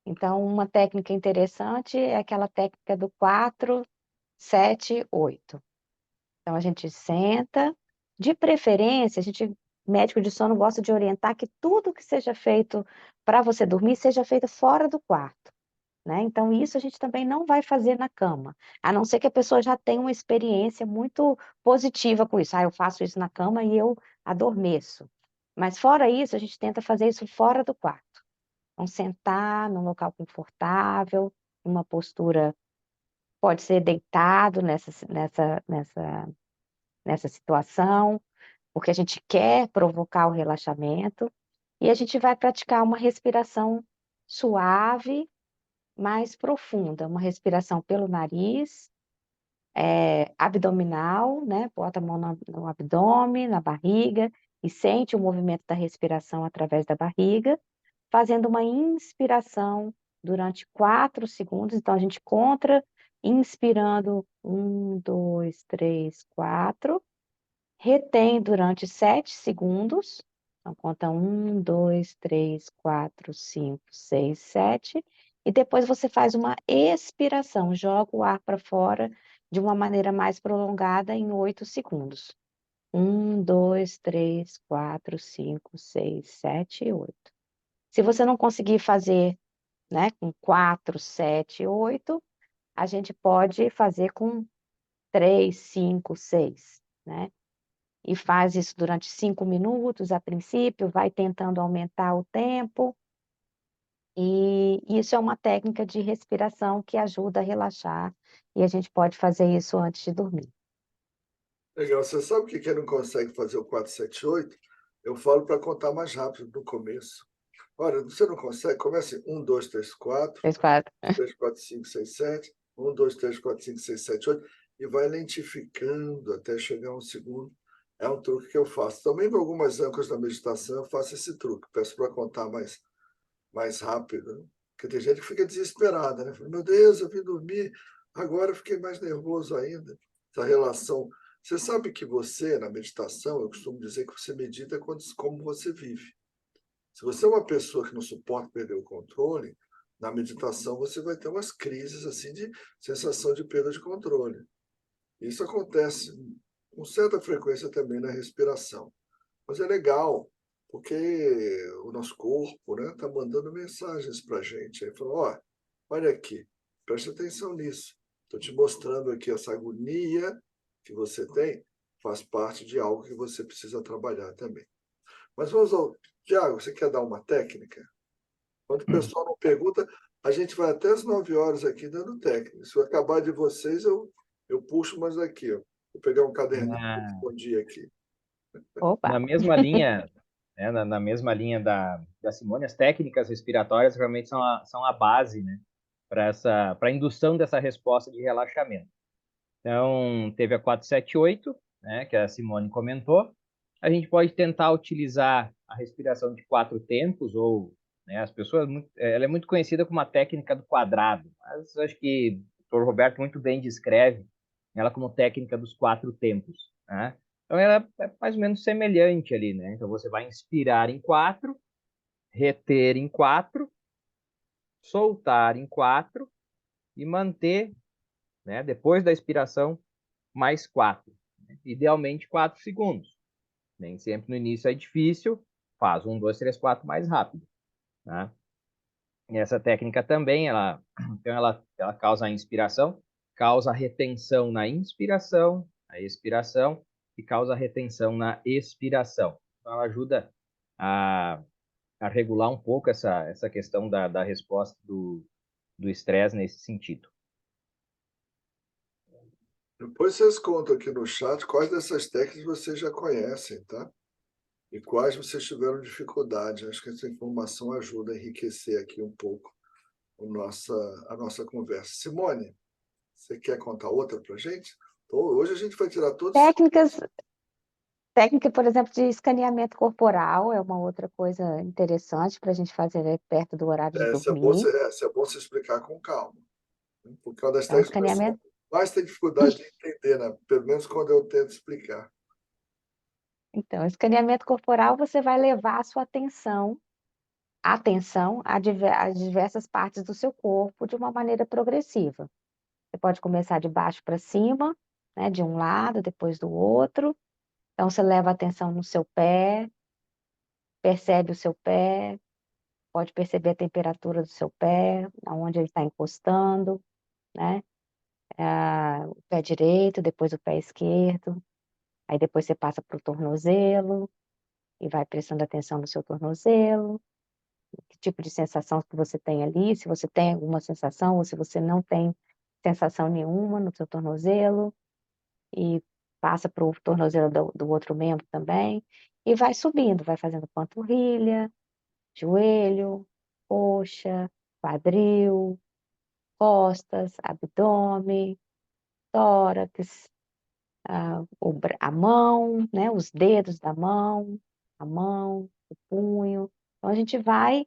Então, uma técnica interessante é aquela técnica do 4, 7, 8. Então, a gente senta, de preferência, médico de sono gosta de orientar que tudo que seja feito para você dormir seja feito fora do quarto, né? Então, isso a gente também não vai fazer na cama, a não ser que a pessoa já tenha uma experiência muito positiva com isso. Eu faço isso na cama e eu adormeço. Mas fora isso, a gente tenta fazer isso fora do quarto. Então, sentar num local confortável, uma postura, pode ser deitado nessa situação, porque a gente quer provocar o relaxamento, e a gente vai praticar uma respiração suave, mais profunda, uma respiração pelo nariz, abdominal, né? Bota a mão no abdômen, na barriga, e sente o movimento da respiração através da barriga, fazendo uma inspiração durante 4 segundos. Então, a gente conta, inspirando 1, 2, 3, 4, retém durante 7 segundos. Então, conta 1, 2, 3, 4, 5, 6, 7. E depois você faz uma expiração, joga o ar para fora de uma maneira mais prolongada em 8 segundos. 1, 2, 3, 4, 5, 6, 7 e 8. Se você não conseguir fazer, né, com 4, 7, 8, a gente pode fazer com 3, 5, 6, né? e faz isso durante 5 minutos a princípio, vai tentando aumentar o tempo. E isso é uma técnica de respiração que ajuda a relaxar, e a gente pode fazer isso antes de dormir. Legal. Você sabe o que quem não consegue fazer o 4-7-8? Eu falo para contar mais rápido no começo. Olha, você não consegue? Comece 1, 2, 3, 4, 3, 4. 3, 4, 5, 6, 7, 1, 2, 3, 4, 5, 6, 7, 8, e vai lentificando até chegar a um segundo. É um truque que eu faço. Também com algumas âncoras da meditação eu faço esse truque. Peço para contar mais rápido, né? Porque tem gente que fica desesperada, né? Fala, meu Deus, eu vim dormir, agora eu fiquei mais nervoso ainda. Essa relação. Você sabe que você, na meditação, eu costumo dizer que você medita como você vive. Se você é uma pessoa que não suporta perder o controle, na meditação você vai ter umas crises assim de sensação de perda de controle. Isso acontece com certa frequência também na respiração. Mas é legal, porque o nosso corpo, né, está mandando mensagens para a gente. Aí falou, ó, olha aqui, preste atenção nisso. Estou te mostrando aqui essa agonia que você tem, faz parte de algo que você precisa trabalhar também. Mas vamos ao... Tiago, você quer dar uma técnica? Quando o pessoal não pergunta, a gente vai até as 9 horas aqui dando técnica. Se eu acabar de vocês, eu puxo mais aqui. Ó. Vou pegar um caderninho e Na, responder aqui. Opa! na mesma linha, né, na mesma linha da Simone, as técnicas respiratórias realmente são a base, né, para a indução dessa resposta de relaxamento. Então, teve a 4-7-8, né, que a Simone comentou. A gente pode tentar utilizar a respiração de 4 tempos, ou, né, as pessoas, ela é muito conhecida como a técnica do quadrado, mas acho que o Dr. Roberto muito bem descreve ela como técnica dos 4 tempos, né? Então, ela é mais ou menos semelhante ali, né? Então, você vai inspirar em 4, reter em 4, soltar em 4 e manter, né, depois da expiração, mais 4. Idealmente 4 segundos. Nem sempre no início é difícil, faz 1, 2, 3, 4 mais rápido. Tá? E essa técnica também, então ela causa a inspiração, causa a retenção na inspiração, a expiração, e causa a retenção na expiração. Então ela ajuda a regular um pouco essa questão da resposta do estresse nesse sentido. Depois vocês contam aqui no chat quais dessas técnicas vocês já conhecem, tá? E quais vocês tiveram dificuldade. Acho que essa informação ajuda a enriquecer aqui um pouco a nossa conversa. Simone, você quer contar outra para a gente? Hoje a gente vai tirar todos. Técnica, por exemplo, de escaneamento corporal é uma outra coisa interessante para a gente fazer perto do horário de dormir. Essa é bom você explicar com calma. Por causa das Então, técnicas que o pessoal mais tem dificuldade de entender, né? Pelo menos quando eu tento explicar. Então, escaneamento corporal, você vai levar a sua atenção a diversas partes do seu corpo de uma maneira progressiva. Você pode começar de baixo para cima, né, de um lado, depois do outro. Então, você leva a atenção no seu pé, percebe o seu pé, pode perceber a temperatura do seu pé, aonde ele está encostando, né? O pé direito, depois o pé esquerdo. Aí depois você passa para o tornozelo e vai prestando atenção no seu tornozelo. Que tipo de sensação que você tem ali, se você tem alguma sensação ou se você não tem sensação nenhuma no seu tornozelo, e passa para o tornozelo do outro membro também, e vai subindo, vai fazendo panturrilha, joelho, coxa, quadril, costas, abdômen, tórax, a mão, né, os dedos da mão, a mão, o punho. Então, a gente vai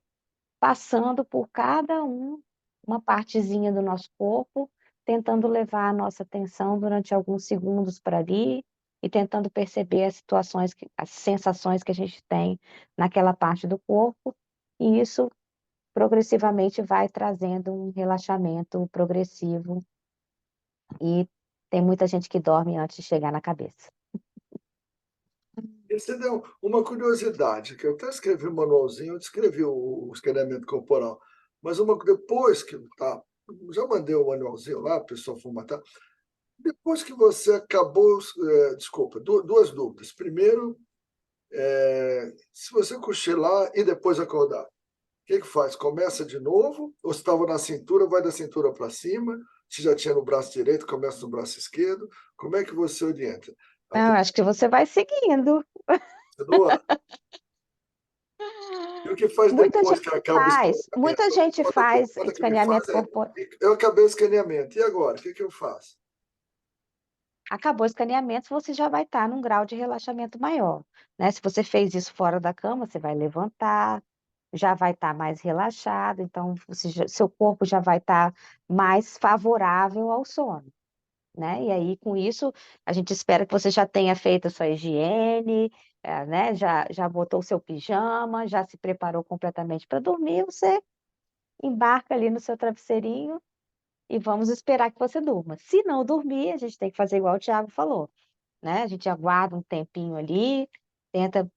passando por cada uma partezinha do nosso corpo, tentando levar a nossa atenção durante alguns segundos para ali e tentando perceber as situações, as sensações que a gente tem naquela parte do corpo, e isso progressivamente vai trazendo um relaxamento progressivo, e tem muita gente que dorme antes de chegar na cabeça. E você deu uma curiosidade, que eu até escrevi um manualzinho, eu descrevi o escaneamento corporal, mas depois que já mandei o manualzinho lá, o pessoal formatar, Depois que você acabou, desculpa, duas dúvidas. Primeiro, se você cochilar e depois acordar, o que faz? Começa de novo? Ou se estava na cintura, vai da cintura para cima? Se já tinha no braço direito, começa no braço esquerdo? Como é que você orienta? A Não, acho que você vai seguindo. continua. E o que faz depois que acaba o Muita escaneamento? gente faz Conta que me faz escaneamento corporal. eu acabei o escaneamento. E agora? O que eu faço? Acabou o escaneamento, você já vai estar num grau de relaxamento maior, né? Se você fez isso fora da cama, você vai levantar, já vai estar mais relaxado, então seu corpo já vai estar mais favorável ao sono, né? E aí, com isso, a gente espera que você já tenha feito a sua higiene, né? Já botou o seu pijama, já se preparou completamente para dormir, você embarca ali no seu travesseirinho e vamos esperar que você durma. Se não dormir, a gente tem que fazer igual o Thiago falou, né? A gente aguarda um tempinho ali, tenta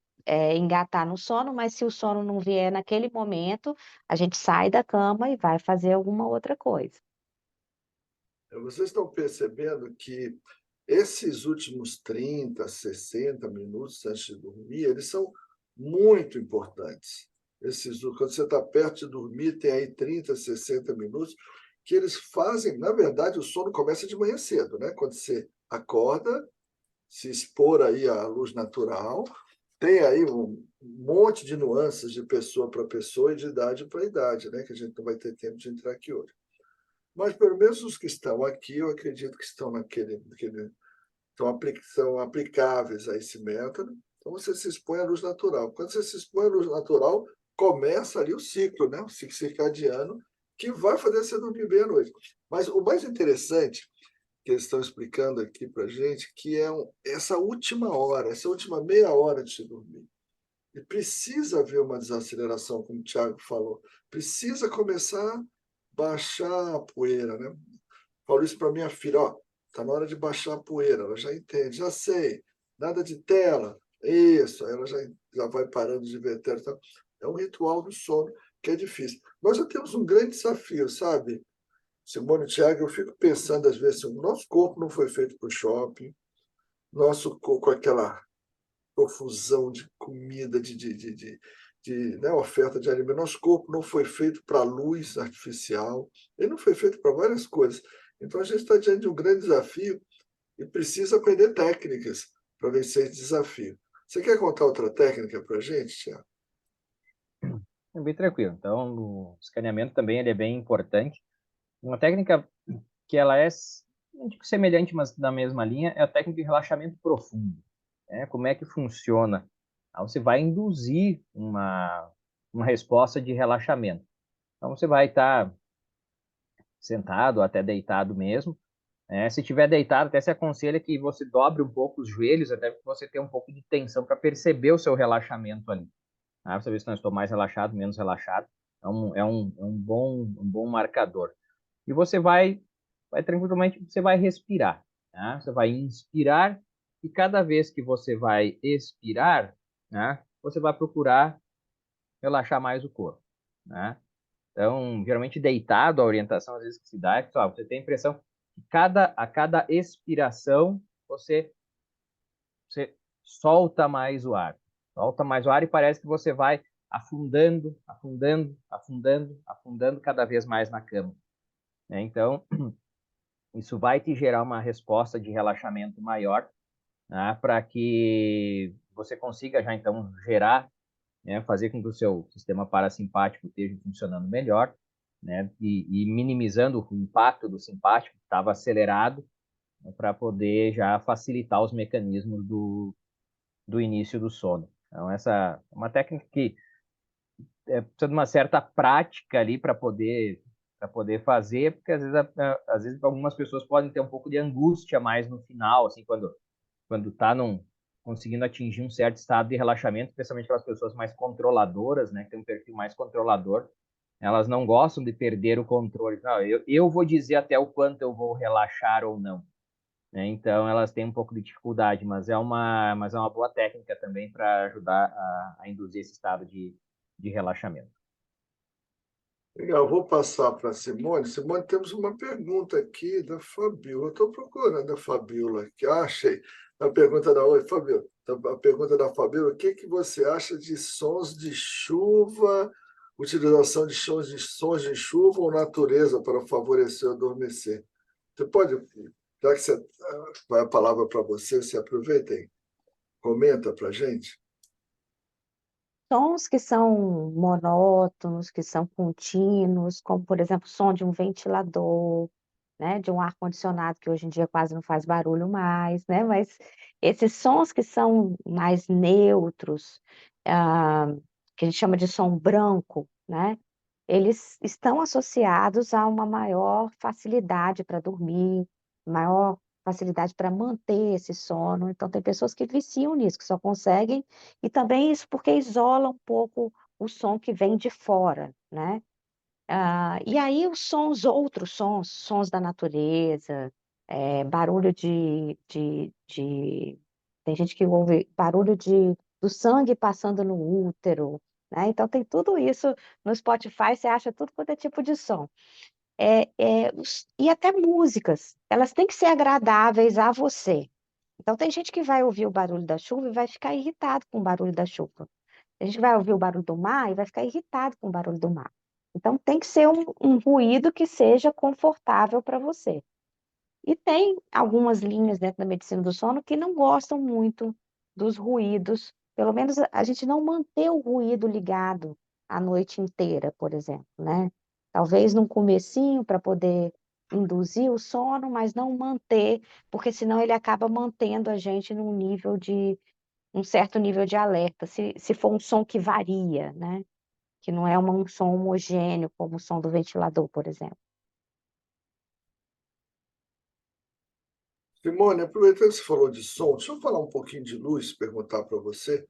engatar no sono, mas se o sono não vier naquele momento, a gente sai da cama e vai fazer alguma outra coisa. Vocês estão percebendo que esses últimos 30, 60 minutos antes de dormir, eles são muito importantes. Quando você está perto de dormir, tem aí 30, 60 minutos, que eles fazem, na verdade, o sono começa de manhã cedo, né? Quando você acorda, se expor aí à luz natural, tem aí um monte de nuances de pessoa para pessoa e de idade para idade, né? Que a gente não vai ter tempo de entrar aqui hoje. Mas, pelo menos os que estão aqui, eu acredito que estão são aplicáveis a esse método. Então, você se expõe à luz natural. Quando você se expõe à luz natural, começa ali o ciclo, né? O ciclo circadiano, que vai fazer você dormir bem à noite. Mas o mais interessante que eles estão explicando aqui para a gente, que é essa última hora, essa última meia hora de dormir. E precisa haver uma desaceleração, como o Thiago falou. Precisa começar a baixar a poeira, né? Falo isso para minha filha, ó, tá na hora de baixar a poeira, ela já entende, já sei, nada de tela, isso, aí ela já vai parando de ver tela. Então, é um ritual do sono que é difícil. Nós já temos um grande desafio, sabe? Simone e Thiago, eu fico pensando às vezes, o nosso corpo não foi feito para o shopping, nosso corpo com aquela profusão de comida, né, oferta de alimento. Nosso corpo não foi feito para luz artificial, ele não foi feito para várias coisas. Então, a gente está diante de um grande desafio e precisa aprender técnicas para vencer esse desafio. Você quer contar outra técnica para a gente, Tiago? É bem tranquilo. Então, o escaneamento também ele é bem importante. Uma técnica que ela é, não digo semelhante, mas da mesma linha, é a técnica de relaxamento profundo. Como é que funciona? Você vai induzir uma resposta de relaxamento. Então, você vai estar sentado, até deitado mesmo. Se estiver deitado, até se aconselha que você dobre um pouco os joelhos, até que você tenha um pouco de tensão para perceber o seu relaxamento ali. Você vê se não estou mais relaxado, menos relaxado. É um bom marcador. E você vai tranquilamente, você vai respirar. Tá? Você vai inspirar e cada vez que você vai expirar, né, você vai procurar relaxar mais o corpo. Né? Então, geralmente deitado, a orientação às vezes que se dá é que você tem a impressão que a cada expiração você solta mais o ar. Solta mais o ar e parece que você vai afundando, afundando, afundando, afundando cada vez mais na cama. Então, isso vai te gerar uma resposta de relaxamento maior, né, para que você consiga já então gerar, né, fazer com que o seu sistema parasimpático esteja funcionando melhor, né, e minimizando o impacto do simpático, que estava acelerado, né, para poder já facilitar os mecanismos do início do sono. Então, essa é uma técnica que precisa de uma certa prática ali para poder fazer, porque às vezes algumas pessoas podem ter um pouco de angústia mais no final, assim, quando está conseguindo atingir um certo estado de relaxamento, especialmente aquelas pessoas mais controladoras, né, que tem um perfil mais controlador, elas não gostam de perder o controle. Não, eu vou dizer até o quanto eu vou relaxar ou não. Né? Então, elas têm um pouco de dificuldade, mas é uma boa técnica também para ajudar a induzir esse estado de relaxamento. Legal, vou passar para a Simone. Simone, temos uma pergunta aqui da Fabiola. Estou procurando a Fabiola aqui. Ah, achei. A pergunta da Oi, Fabiola. A pergunta da Fabiola: o que que você acha de sons de chuva, utilização de sons de chuva ou natureza para favorecer o adormecer? Você pode, já que vai a palavra para você, você aproveita e comenta para a gente. Sons que são monótonos, que são contínuos, como, por exemplo, o som de um ventilador, né, de um ar-condicionado, que hoje em dia quase não faz barulho mais, né, mas esses sons que são mais neutros, ah, que a gente chama de som branco, né, eles estão associados a uma maior facilidade para dormir, maior facilidade para manter esse sono. Então, tem pessoas que viciam nisso, que só conseguem, e também isso porque isola um pouco o som que vem de fora, né? E aí os sons, outros sons, sons da natureza, barulho tem gente que ouve barulho do sangue passando no útero, né? Então tem tudo isso no Spotify, você acha tudo quanto é tipo de som. E até músicas, elas têm que ser agradáveis a você. Então tem gente que vai ouvir o barulho da chuva e vai ficar irritado com o barulho da chuva. A gente vai ouvir o barulho do mar e vai ficar irritado com o barulho do mar. Então, tem que ser um ruído que seja confortável para você. E tem algumas linhas dentro da medicina do sono que não gostam muito dos ruídos, pelo menos a gente não manter o ruído ligado a noite inteira, por exemplo, né? Talvez num comecinho para poder induzir o sono, mas não manter, porque senão ele acaba mantendo a gente um certo nível de alerta, se for um som que varia, né? Que não é um som homogêneo, como o som do ventilador, por exemplo. Simone, aproveitando que você falou de som, deixa eu falar um pouquinho de luz, perguntar para você.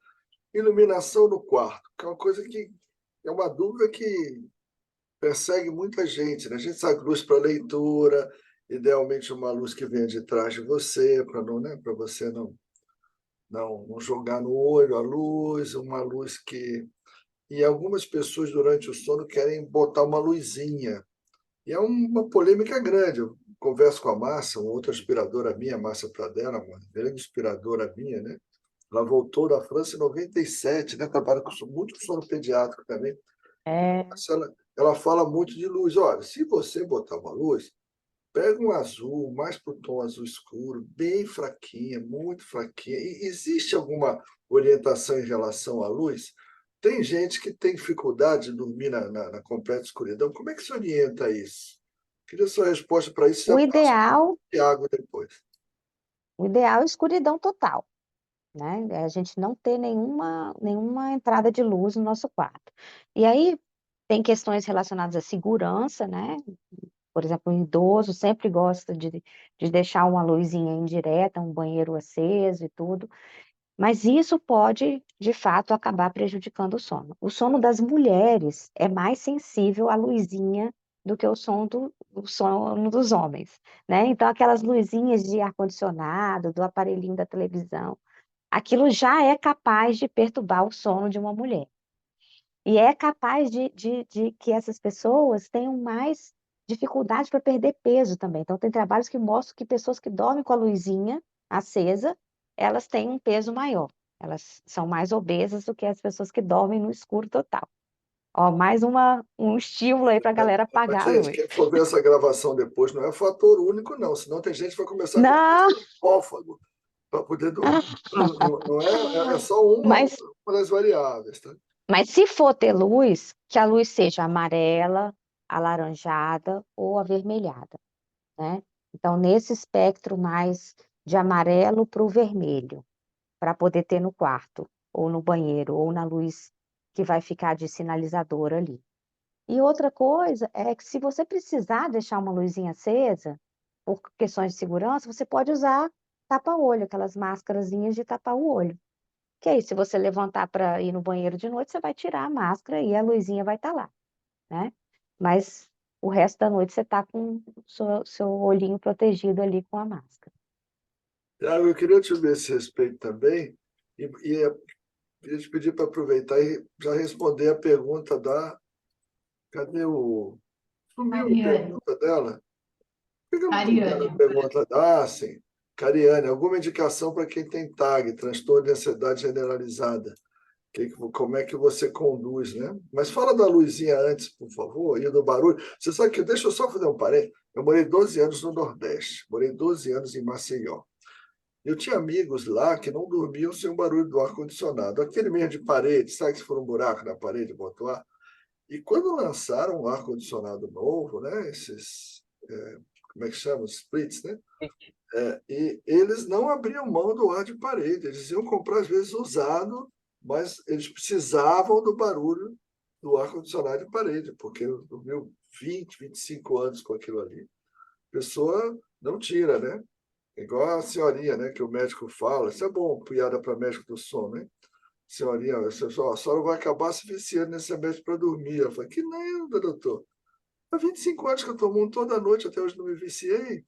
Iluminação no quarto, que é uma coisa que é uma dúvida que persegue muita gente, né? A gente sabe que luz para leitura, idealmente uma luz que venha de trás de você, para não, né? Para você não jogar no olho a luz, uma luz que. E algumas pessoas durante o sono querem botar uma luzinha. E é uma polêmica grande. Eu converso com a Márcia, uma outra aspiradora minha, a Márcia Pradella, uma grande inspiradora minha, né? Ela voltou da França em 97, né? Trabalha muito com sono pediátrico também. É, Ela fala muito de luz. Olha, se você botar uma luz, pega um azul, mais para o tom azul escuro, bem fraquinha, muito fraquinha. E existe alguma orientação em relação à luz? Tem gente que tem dificuldade de dormir na completa escuridão. Como é que se orienta isso? Queria sua resposta para isso, o já passo para ideal, o Tiago depois. o ideal é escuridão total, né? É a gente não ter nenhuma entrada de luz no nosso quarto. E aí tem questões relacionadas à segurança, né? Por exemplo, o idoso sempre gosta de deixar uma luzinha indireta, um banheiro aceso e tudo. Mas isso pode, de fato, acabar prejudicando o sono. O sono das mulheres é mais sensível à luzinha do que o sono dos homens, né? Então, aquelas luzinhas de ar-condicionado, do aparelhinho da televisão, aquilo já é capaz de perturbar o sono de uma mulher. E é capaz de que essas pessoas tenham mais dificuldade para perder peso também. Então, tem trabalhos que mostram que pessoas que dormem com a luzinha acesa, elas têm um peso maior. Elas são mais obesas do que as pessoas que dormem no escuro total. Ó, mais um estímulo aí para a galera Mas, apagar a gente, luz. quem for ver essa gravação depois não é fator único, não. Senão tem gente que vai começar a comer Não, fósforo para poder dormir. Não é só mas, uma das variáveis, tá? mas se for ter luz, que a luz seja amarela, alaranjada ou avermelhada, né? Então, nesse espectro mais de amarelo para o vermelho, para poder ter no quarto, ou no banheiro, ou na luz que vai ficar de sinalizador ali. E outra coisa é que se você precisar deixar uma luzinha acesa, por questões de segurança, você pode usar tapa-olho, aquelas máscarazinhas de tapar o olho. Que aí, se você levantar para ir no banheiro de noite, você vai tirar a máscara e a luzinha vai estar lá, né? Mas o resto da noite você está com o seu olhinho protegido ali com a máscara. Tiago, eu queria te ver esse respeito também e queria te pedir para aproveitar e já responder a pergunta da Cadê o... Sumiu a Ariane. pergunta dela? Por que eu não estou vendo a Ariane. pergunta? Ah, sim. Cariane, alguma indicação para quem tem TAG, transtorno de ansiedade generalizada? Como é que você conduz, né? Mas fala da luzinha antes, por favor, e do barulho. Você sabe que, deixa eu só fazer um parênteses. Eu morei 12 anos no Nordeste, morei 12 anos em Maceió. Eu tinha amigos lá que não dormiam sem o barulho do ar-condicionado. Aquele mesmo de parede, sabe que se for um buraco na parede, botou ar? E quando lançaram um ar-condicionado novo, né? Esses, como é que chama? Os splits, né? E eles não abriam mão do ar de parede, eles iam comprar, às vezes, usado, mas eles precisavam do barulho do ar-condicionado de parede, porque dormiu 20, 25 anos com aquilo ali. A pessoa não tira, né? É igual a senhorinha, né, que o médico fala, isso é bom, piada para médico do sono, né? Senhorinha, a senhora vai acabar se viciando nesse remédio para dormir. Eu falei, que nada, doutor. Há 25 anos que eu tomo um toda noite, até hoje não me viciei.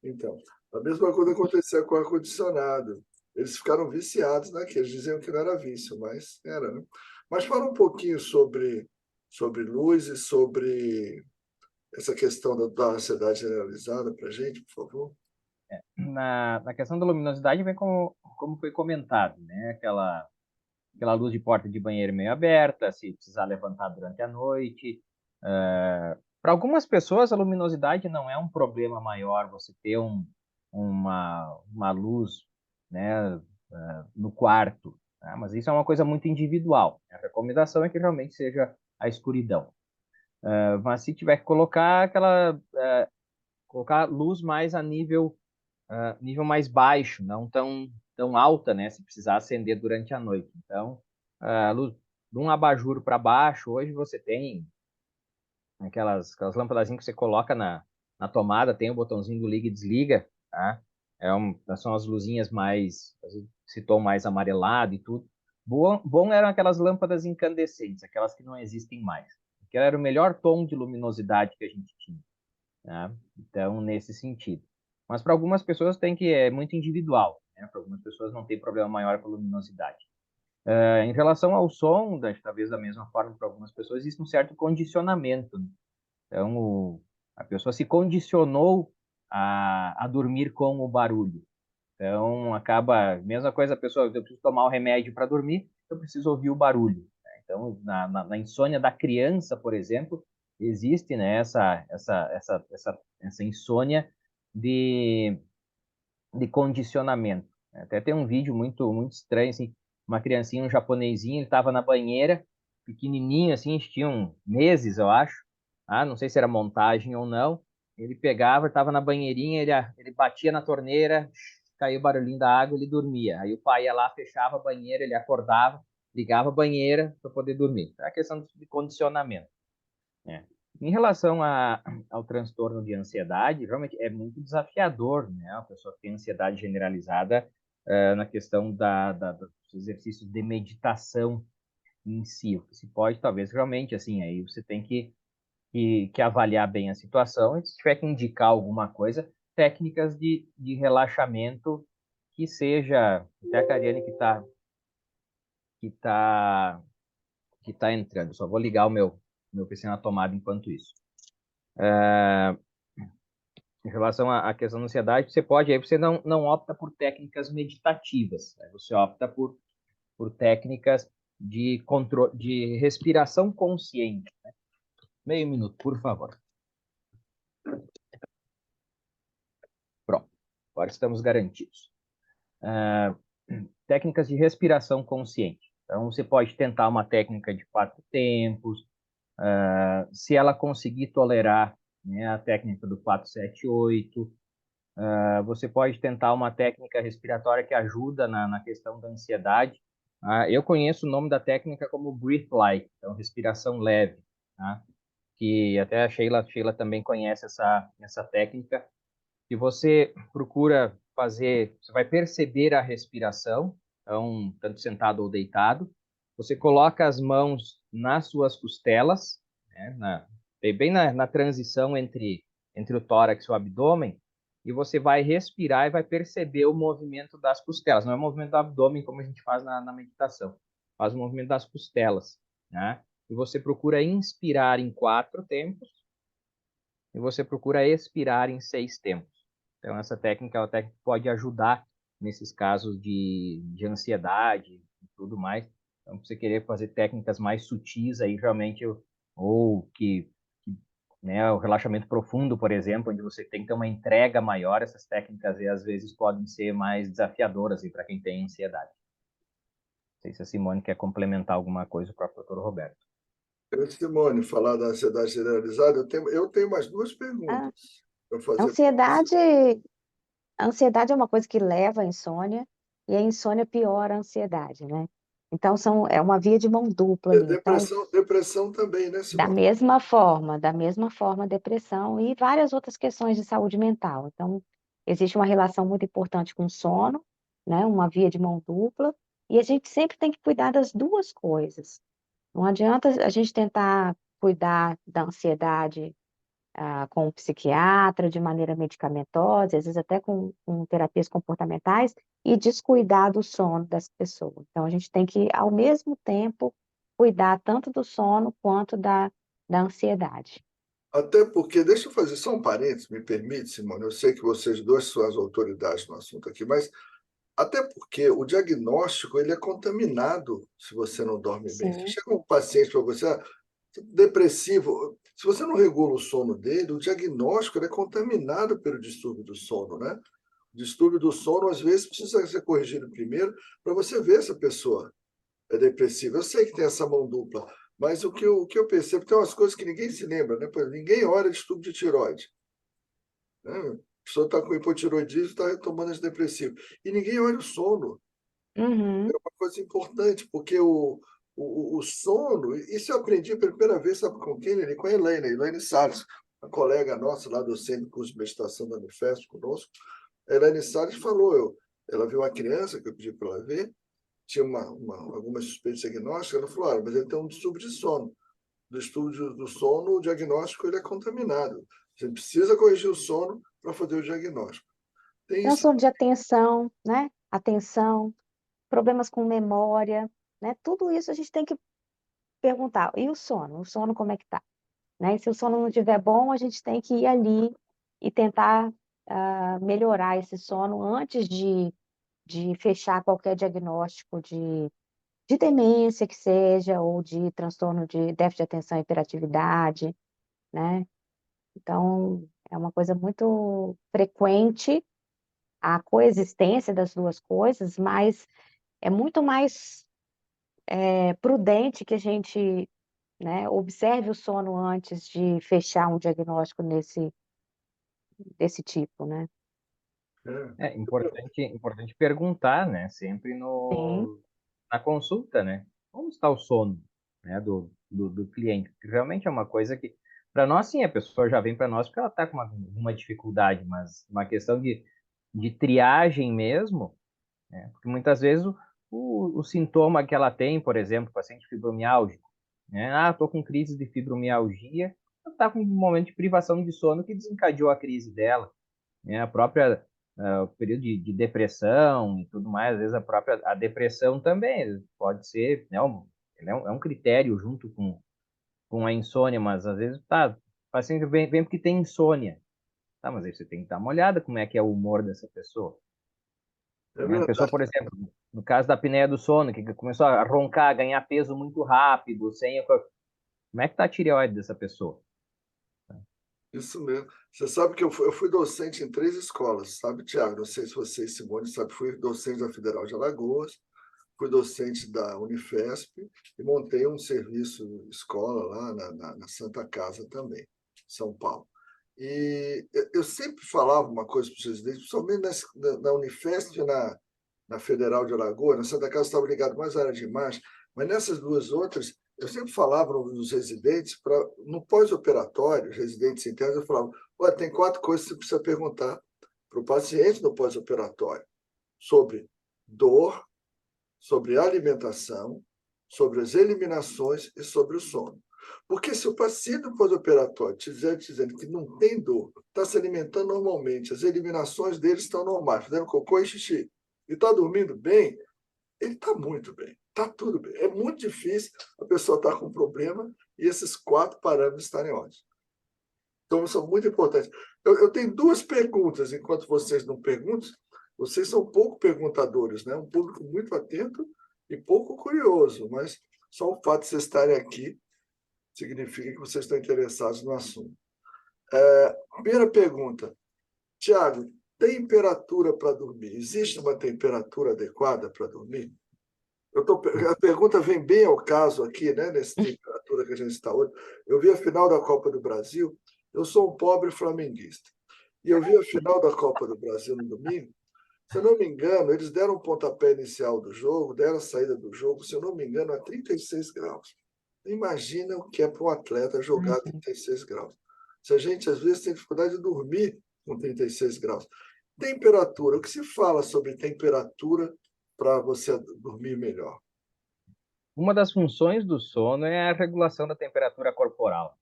Então, a mesma coisa acontecia com o ar-condicionado. Eles ficaram viciados naquilo. Eles diziam que não era vício, mas era, né? Mas fala um pouquinho sobre luz e sobre essa questão da ansiedade generalizada para a gente, por favor. Na questão da luminosidade, vem como foi comentado, né? Aquela luz de porta de banheiro meio aberta, se precisar levantar durante a noite. Para algumas pessoas, a luminosidade não é um problema maior, você ter uma luz, né, no quarto, tá? Mas isso é uma coisa muito individual. A recomendação é que realmente seja a escuridão. Mas se tiver que colocar luz mais a nível mais baixo, não tão alta, né? Se precisar acender durante a noite. Então, a luz de um abajur para baixo, hoje você tem aquelas lâmpadas que você coloca na tomada, tem o botãozinho do liga e desliga, tá? São as luzinhas mais, esse tom mais amarelado e tudo. Bom eram aquelas lâmpadas incandescentes, aquelas que não existem mais. Aquele era o melhor tom de luminosidade que a gente tinha, tá? Então, nesse sentido. Mas para algumas pessoas é muito individual, né? Para algumas pessoas não tem problema maior com a luminosidade. Em relação ao som, talvez da mesma forma para algumas pessoas, existe um certo condicionamento, né? Então, a pessoa se condicionou a dormir com o barulho. Então, mesma coisa, a pessoa, eu preciso tomar o remédio para dormir, eu preciso ouvir o barulho, né? Então, na insônia da criança, por exemplo, existe, né, essa insônia de, de condicionamento. Até tem um vídeo muito, muito estranho, assim, uma criancinha, um japonesinho, ele estava na banheira, pequenininho, assim, tinham meses, eu acho. Não sei se era montagem ou não. Ele pegava, estava na banheirinha, ele batia na torneira, caiu o barulhinho da água, ele dormia. Aí o pai ia lá, fechava a banheira, ele acordava, ligava a banheira para poder dormir. É a questão de condicionamento, né? Em relação ao transtorno de ansiedade, realmente é muito desafiador, né? A pessoa que tem ansiedade generalizada na questão dos exercícios de meditação em si. Você pode, talvez, realmente, assim, aí você tem que avaliar bem a situação e se tiver que indicar alguma coisa, técnicas de relaxamento que seja, até a Cariane que tá, que tá entrando. Só vou ligar o meu PC na tomada enquanto isso. Em relação à questão da ansiedade, aí você não opta por técnicas meditativas, né? Você opta por técnicas de controle, de respiração consciente, né? Meio minuto, por favor. Pronto, agora estamos garantidos. Técnicas de respiração consciente. Então, você pode tentar uma técnica de 4 tempos, se ela conseguir tolerar, né, a técnica do 4-7-8. Você pode tentar uma técnica respiratória que ajuda na questão da ansiedade. Eu conheço o nome da técnica como Breathe Light, então respiração leve, tá? Que até a Sheila também conhece essa técnica, que você procura fazer, você vai perceber a respiração, então, tanto sentado ou deitado, você coloca as mãos nas suas costelas, né, bem na transição entre o tórax e o abdômen, e você vai respirar e vai perceber o movimento das costelas. Não é o movimento do abdômen como a gente faz na meditação, faz o movimento das costelas, né? e você procura inspirar em 4 tempos e você procura expirar em 6 tempos. Então, essa técnica é uma técnica que pode ajudar nesses casos de ansiedade e tudo mais. Então, se você querer fazer técnicas mais sutis, aí realmente, ou né, o relaxamento profundo, por exemplo, onde você tem que ter uma entrega maior, essas técnicas aí, às vezes podem ser mais desafiadoras para quem tem ansiedade. Não sei se a Simone quer complementar alguma coisa para o próprio Dr. Roberto. Simone, falar da ansiedade generalizada, eu tenho mais 2 Ah, perguntas para fazer para você. ansiedade, a ansiedade é uma coisa que leva à insônia, e a insônia piora a ansiedade, né? Então, é uma via de mão dupla ali. Então, Depressão também, né, Simone? da mesma forma, a depressão e várias outras questões de saúde mental. Então, existe uma relação muito importante com o sono, né? Uma via de mão dupla, e a gente sempre tem que cuidar das duas coisas. Não adianta a gente tentar cuidar da ansiedade com o psiquiatra, de maneira medicamentosa, às vezes até com terapias comportamentais, e descuidar do sono das pessoas. Então, a gente tem que, ao mesmo tempo, cuidar tanto do sono quanto da ansiedade. Até porque, deixa eu fazer só um parênteses, me permite, Simone, eu sei que vocês dois são as autoridades no assunto aqui, mas até porque o diagnóstico ele é contaminado se você não dorme bem. Se Sim. chega um paciente para você, depressivo, se você não regula o sono dele, o diagnóstico ele é contaminado pelo distúrbio do sono, né? O distúrbio do sono, às vezes, precisa ser corrigido primeiro para você ver se a pessoa é depressiva. Eu sei que tem essa mão dupla, mas o que eu percebo, tem umas coisas que ninguém se lembra, né? Por exemplo, ninguém olha distúrbio de tireoide, né? A pessoa está com hipotiroidismo, está tomando antidepressivo. E ninguém olha o sono. Uhum. É uma coisa importante, porque o sono, isso eu aprendi pela primeira vez, sabe com quem? Com a Elaine Salles, uma colega nossa lá do Centro de Curso de Meditação da Unifesp conosco. A Elaine Salles falou, ela viu uma criança que eu pedi para ela ver, tinha algumas suspeitas diagnósticas, ela falou, olha, mas ele tem um distúrbio de sono. Do distúrbio do sono, o diagnóstico ele é contaminado. Você precisa corrigir o sono para fazer o diagnóstico. Tem isso. Transtorno de atenção, né? Atenção, problemas com memória, né? Tudo isso a gente tem que perguntar. E o sono? O sono como é que tá? Né? E se o sono não estiver bom, a gente tem que ir ali e tentar melhorar esse sono antes de fechar qualquer diagnóstico de demência que seja, ou de transtorno de déficit de atenção e hiperatividade, né? Então, é uma coisa muito frequente a coexistência das duas coisas, mas é muito mais prudente que a gente, né, observe o sono antes de fechar um diagnóstico desse tipo, né? É. É importante perguntar, né? Sempre Sim, na consulta, né? Como está o sono, né, do cliente? Porque realmente é uma coisa que, para nós, sim, a pessoa já vem para nós porque ela está com uma dificuldade, mas uma questão de triagem mesmo, né? Porque muitas vezes o sintoma que ela tem, por exemplo, paciente fibromialgico, né? Ah, estou com crise de fibromialgia, ela está com um momento de privação de sono que desencadeou a crise dela, né? A própria o período de depressão e tudo mais, às vezes a depressão também pode ser, né, é um critério junto com a insônia, mas às vezes tá, o paciente vem porque tem insônia, tá, mas aí você tem que dar uma olhada como é que é o humor dessa pessoa, É né? A pessoa, verdade. por exemplo, no caso da apneia do sono, que começou a roncar, a ganhar peso muito rápido, como é que tá a tireoide dessa pessoa? Isso mesmo. Você sabe que eu fui docente em 3 escolas, sabe, Tiago? Não sei se você e Simone sabem, fui docente da Federal de Alagoas, fui docente da Unifesp e montei um serviço escola lá na Santa Casa também, em São Paulo. E eu sempre falava uma coisa para os residentes, principalmente na Unifesp e na Federal de Alagoas, na Santa Casa estava ligado mais à área de imagem, mas nessas duas outras, eu sempre falava nos residentes, no pós-operatório, residentes internos, eu falava, olha, tem 4 coisas que você precisa perguntar para o paciente no pós-operatório, sobre dor, sobre alimentação, sobre as eliminações e sobre o sono. Porque se o paciente no pós-operatório estiver dizendo que não tem dor, está se alimentando normalmente, as eliminações dele estão normais, fazendo cocô e xixi, e está dormindo bem, ele está muito bem. Está tudo bem. É muito difícil a pessoa estar com problema e esses 4 parâmetros estarem ótimos. Então, são muito importantes. Eu tenho 2 perguntas, enquanto vocês não perguntam. Vocês são pouco perguntadores, né? Um público muito atento e pouco curioso, mas só o fato de vocês estarem aqui significa que vocês estão interessados no assunto. Primeira pergunta. Tiago, temperatura para dormir. Existe uma temperatura adequada para dormir? A pergunta vem bem ao caso aqui, né, nessa temperatura que a gente está hoje. Eu vi a final da Copa do Brasil, eu sou um pobre flamenguista, e eu vi a final da Copa do Brasil no domingo. Se eu não me engano, eles deram o pontapé inicial do jogo, deram a saída do jogo, se eu não me engano, a 36 graus. Imagina o que é para um atleta jogar a 36 graus. Se a gente, às vezes, tem dificuldade de dormir com 36 graus. Temperatura, o que se fala sobre temperatura para você dormir melhor? Uma das funções do sono é a regulação da temperatura corporal.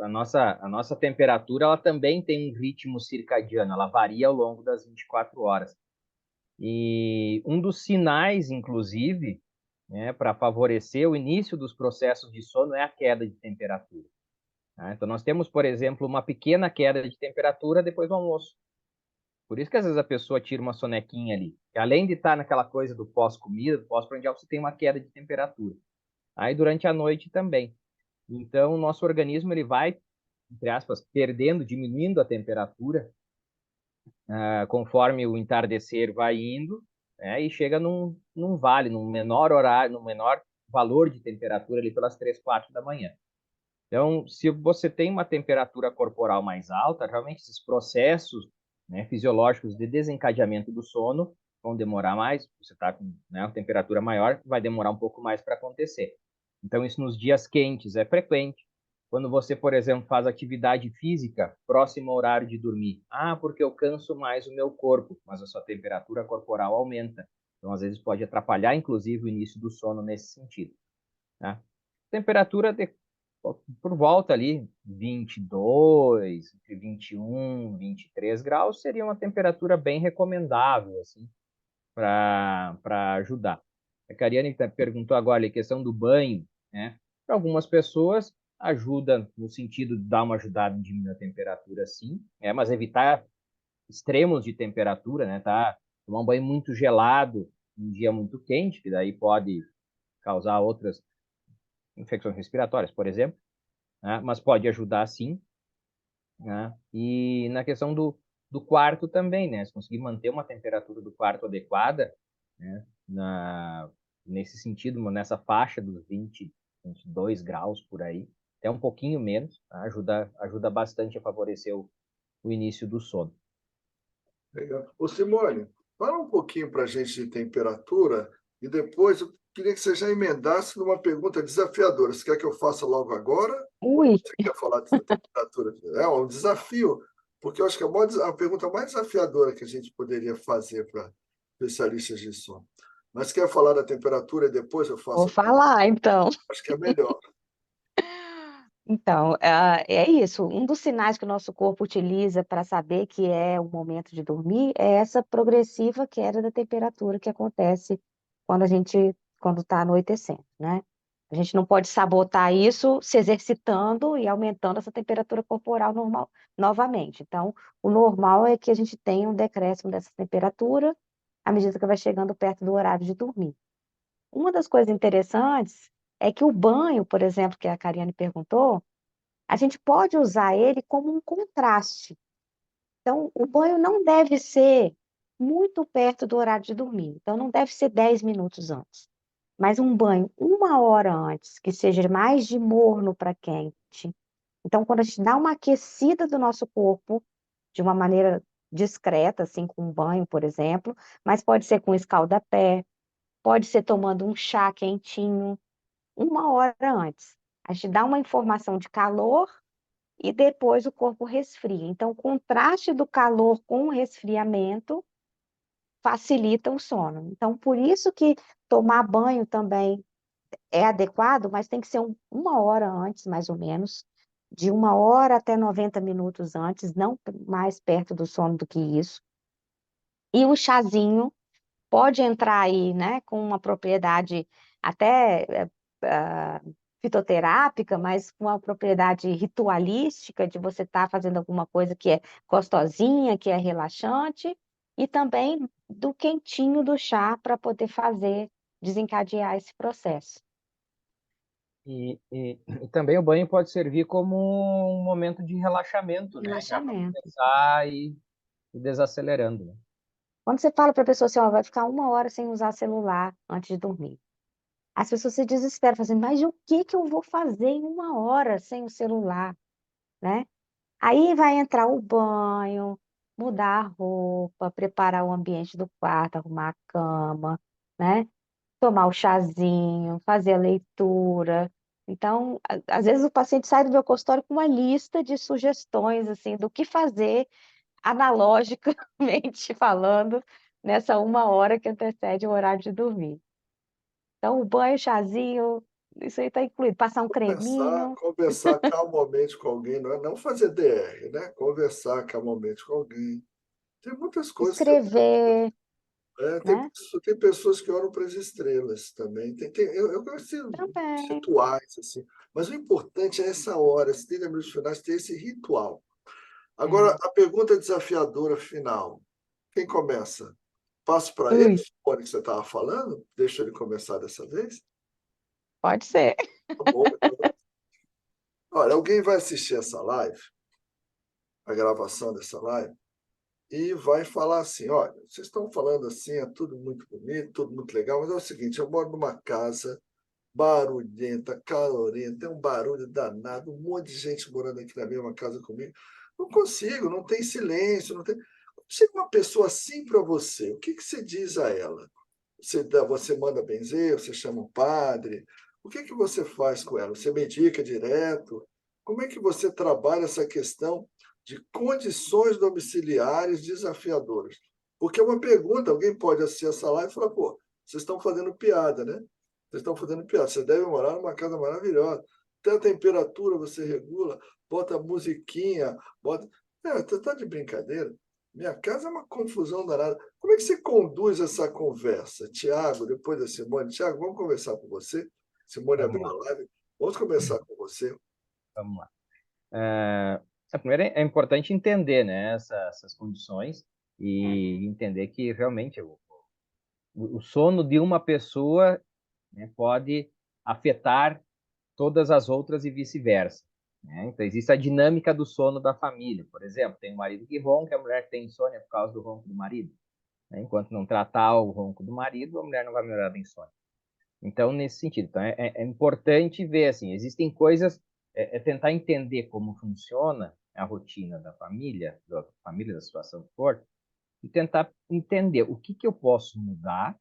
A nossa temperatura ela também tem um ritmo circadiano, ela varia ao longo das 24 horas. E um dos sinais, inclusive, né, para favorecer o início dos processos de sono é a queda de temperatura. Tá? Então, nós temos, por exemplo, uma pequena queda de temperatura depois do almoço. Por isso que, às vezes, a pessoa tira uma sonequinha ali. Que, além de estar naquela coisa do pós-comida, do pós-prandial, você tem uma queda de temperatura. Aí, durante a noite também. Então, o nosso organismo ele vai, entre aspas, diminuindo a temperatura, conforme o entardecer vai indo, né, e chega num vale, num menor horário, num menor valor de temperatura ali pelas 3, 4 da manhã. Então, se você tem uma temperatura corporal mais alta, realmente esses processos, né, fisiológicos de desencadeamento do sono vão demorar mais. Você está com, né, uma temperatura maior, vai demorar um pouco mais para acontecer. Então, isso nos dias quentes é frequente. Quando você, por exemplo, faz atividade física próximo ao horário de dormir. Porque eu canso mais o meu corpo, mas a sua temperatura corporal aumenta. Então, às vezes, pode atrapalhar, inclusive, o início do sono nesse sentido. Tá? Temperatura por volta ali, 22, entre 21, 23 graus, seria uma temperatura bem recomendável, assim, para ajudar. A Cariane perguntou agora a questão do banho, né? Para algumas pessoas, ajuda no sentido de dar uma ajudada em diminuir a temperatura, sim, mas evitar extremos de temperatura, né? Tá? Tomar um banho muito gelado, um dia muito quente, que daí pode causar outras infecções respiratórias, por exemplo, né? Mas pode ajudar, sim. Né? E na questão do quarto também, né? Se conseguir manter uma temperatura do quarto adequada, né? Nesse sentido, nessa faixa dos 20, 22 graus por aí, até um pouquinho menos, tá? Ajuda bastante a favorecer o início do sono. Legal. Ô, Simone, fala um pouquinho para a gente de temperatura e depois eu queria que você já emendasse numa pergunta desafiadora. Você quer que eu faça logo agora? Ui, Você quer falar de temperatura? É um desafio, porque eu acho que é a pergunta mais desafiadora que a gente poderia fazer para especialistas de sono. Mas quer falar da temperatura e depois eu vou faço? falar então. Acho que é melhor. Então, é isso. Um dos sinais que o nosso corpo utiliza para saber que é o momento de dormir é essa progressiva queda da temperatura que acontece quando está anoitecendo, né? A gente não pode sabotar isso se exercitando e aumentando essa temperatura corporal normal novamente. Então, o normal é que a gente tenha um decréscimo dessa temperatura à medida que vai chegando perto do horário de dormir. Uma das coisas interessantes é que o banho, por exemplo, que a Cariane perguntou, a gente pode usar ele como um contraste. Então, o banho não deve ser muito perto do horário de dormir. Então, não deve ser 10 minutos antes. Mas um banho 1 hora antes, que seja mais de morno para quente. Então, quando a gente dá uma aquecida do nosso corpo, de uma maneira discreta, assim, com um banho, por exemplo, mas pode ser com escalda-pé, pode ser tomando um chá quentinho, 1 hora antes. A gente dá uma informação de calor e depois o corpo resfria. Então, o contraste do calor com o resfriamento facilita o sono. Então, por isso que tomar banho também é adequado, mas tem que ser 1 hora antes, mais ou menos, de 1 hora até 90 minutos antes, não mais perto do sono do que isso. E o chazinho pode entrar aí, né, com uma propriedade até ah, fitoterápica, mas com a propriedade ritualística de você estar fazendo alguma coisa que é gostosinha, que é relaxante, e também do quentinho do chá para poder fazer, desencadear esse processo. E também o banho pode servir como um momento de relaxamento, né? Já para Relaxamento. começar e desacelerando, né? Quando você fala para a pessoa assim, ó, vai ficar 1 hora sem usar celular antes de dormir. As pessoas se desesperam, fazendo, mas o que que eu vou fazer em 1 hora sem o celular, né? Aí vai entrar o banho, mudar a roupa, preparar o ambiente do quarto, arrumar a cama, né? Tomar o chazinho, fazer a leitura. Então, às vezes o paciente sai do meu consultório com uma lista de sugestões, assim, do que fazer analogicamente falando nessa 1 hora que antecede o horário de dormir. Então, o banho, o chazinho, isso aí está incluído. Passar um Conversar, creminho, conversar calmamente com alguém, não fazer DR, né? Conversar calmamente com alguém. Tem muitas coisas que escrever, tem, né? tem pessoas que oram para as estrelas também. Eu gosto de Também. rituais, assim. Mas o importante é essa hora, esses 30 minutos finais, ter esse ritual. Agora, É. a pergunta desafiadora final. Quem começa? Passo para ele, Ui, o que você estava falando? Deixa ele começar dessa vez? pode ser. Tá bom. Então. Olha, alguém vai assistir essa live, a gravação dessa live, e vai falar assim: olha, vocês estão falando assim, é tudo muito bonito, tudo muito legal, mas é o seguinte, eu moro numa casa barulhenta, calorenta, tem um barulho danado, um monte de gente morando aqui na mesma casa comigo. Não consigo, não tem silêncio, não tem. Chega uma pessoa assim para você, o que que você diz a ela? Você manda benzer, você chama um padre? O que que você faz com ela? Você medica direto? Como é que você trabalha essa questão de condições domiciliares desafiadoras? Porque é uma pergunta, alguém pode assistir essa live e falar, pô, vocês estão fazendo piada, né? Vocês estão fazendo piada. Você deve morar numa casa maravilhosa. Até a temperatura você regula, bota musiquinha, bota. Você está de brincadeira? Minha casa é uma confusão danada. Como é que você conduz essa conversa? Tiago, depois da Simone. Tiago, vamos conversar com você. Simone Vamos abriu lá, a live. Vamos começar com você. vamos lá. Primeiro é importante entender, né, essas condições e entender que realmente o sono de uma pessoa, né, pode afetar todas as outras e vice-versa, né? Então, existe a dinâmica do sono da família. Por exemplo, tem um marido que ronca, a mulher tem insônia por causa do ronco do marido, né? Enquanto não tratar o ronco do marido, a mulher não vai melhorar da insônia. Então, nesse sentido, então, é importante ver, assim, existem coisas, tentar entender como funciona a rotina da família da situação que for, e tentar entender o que que eu posso mudar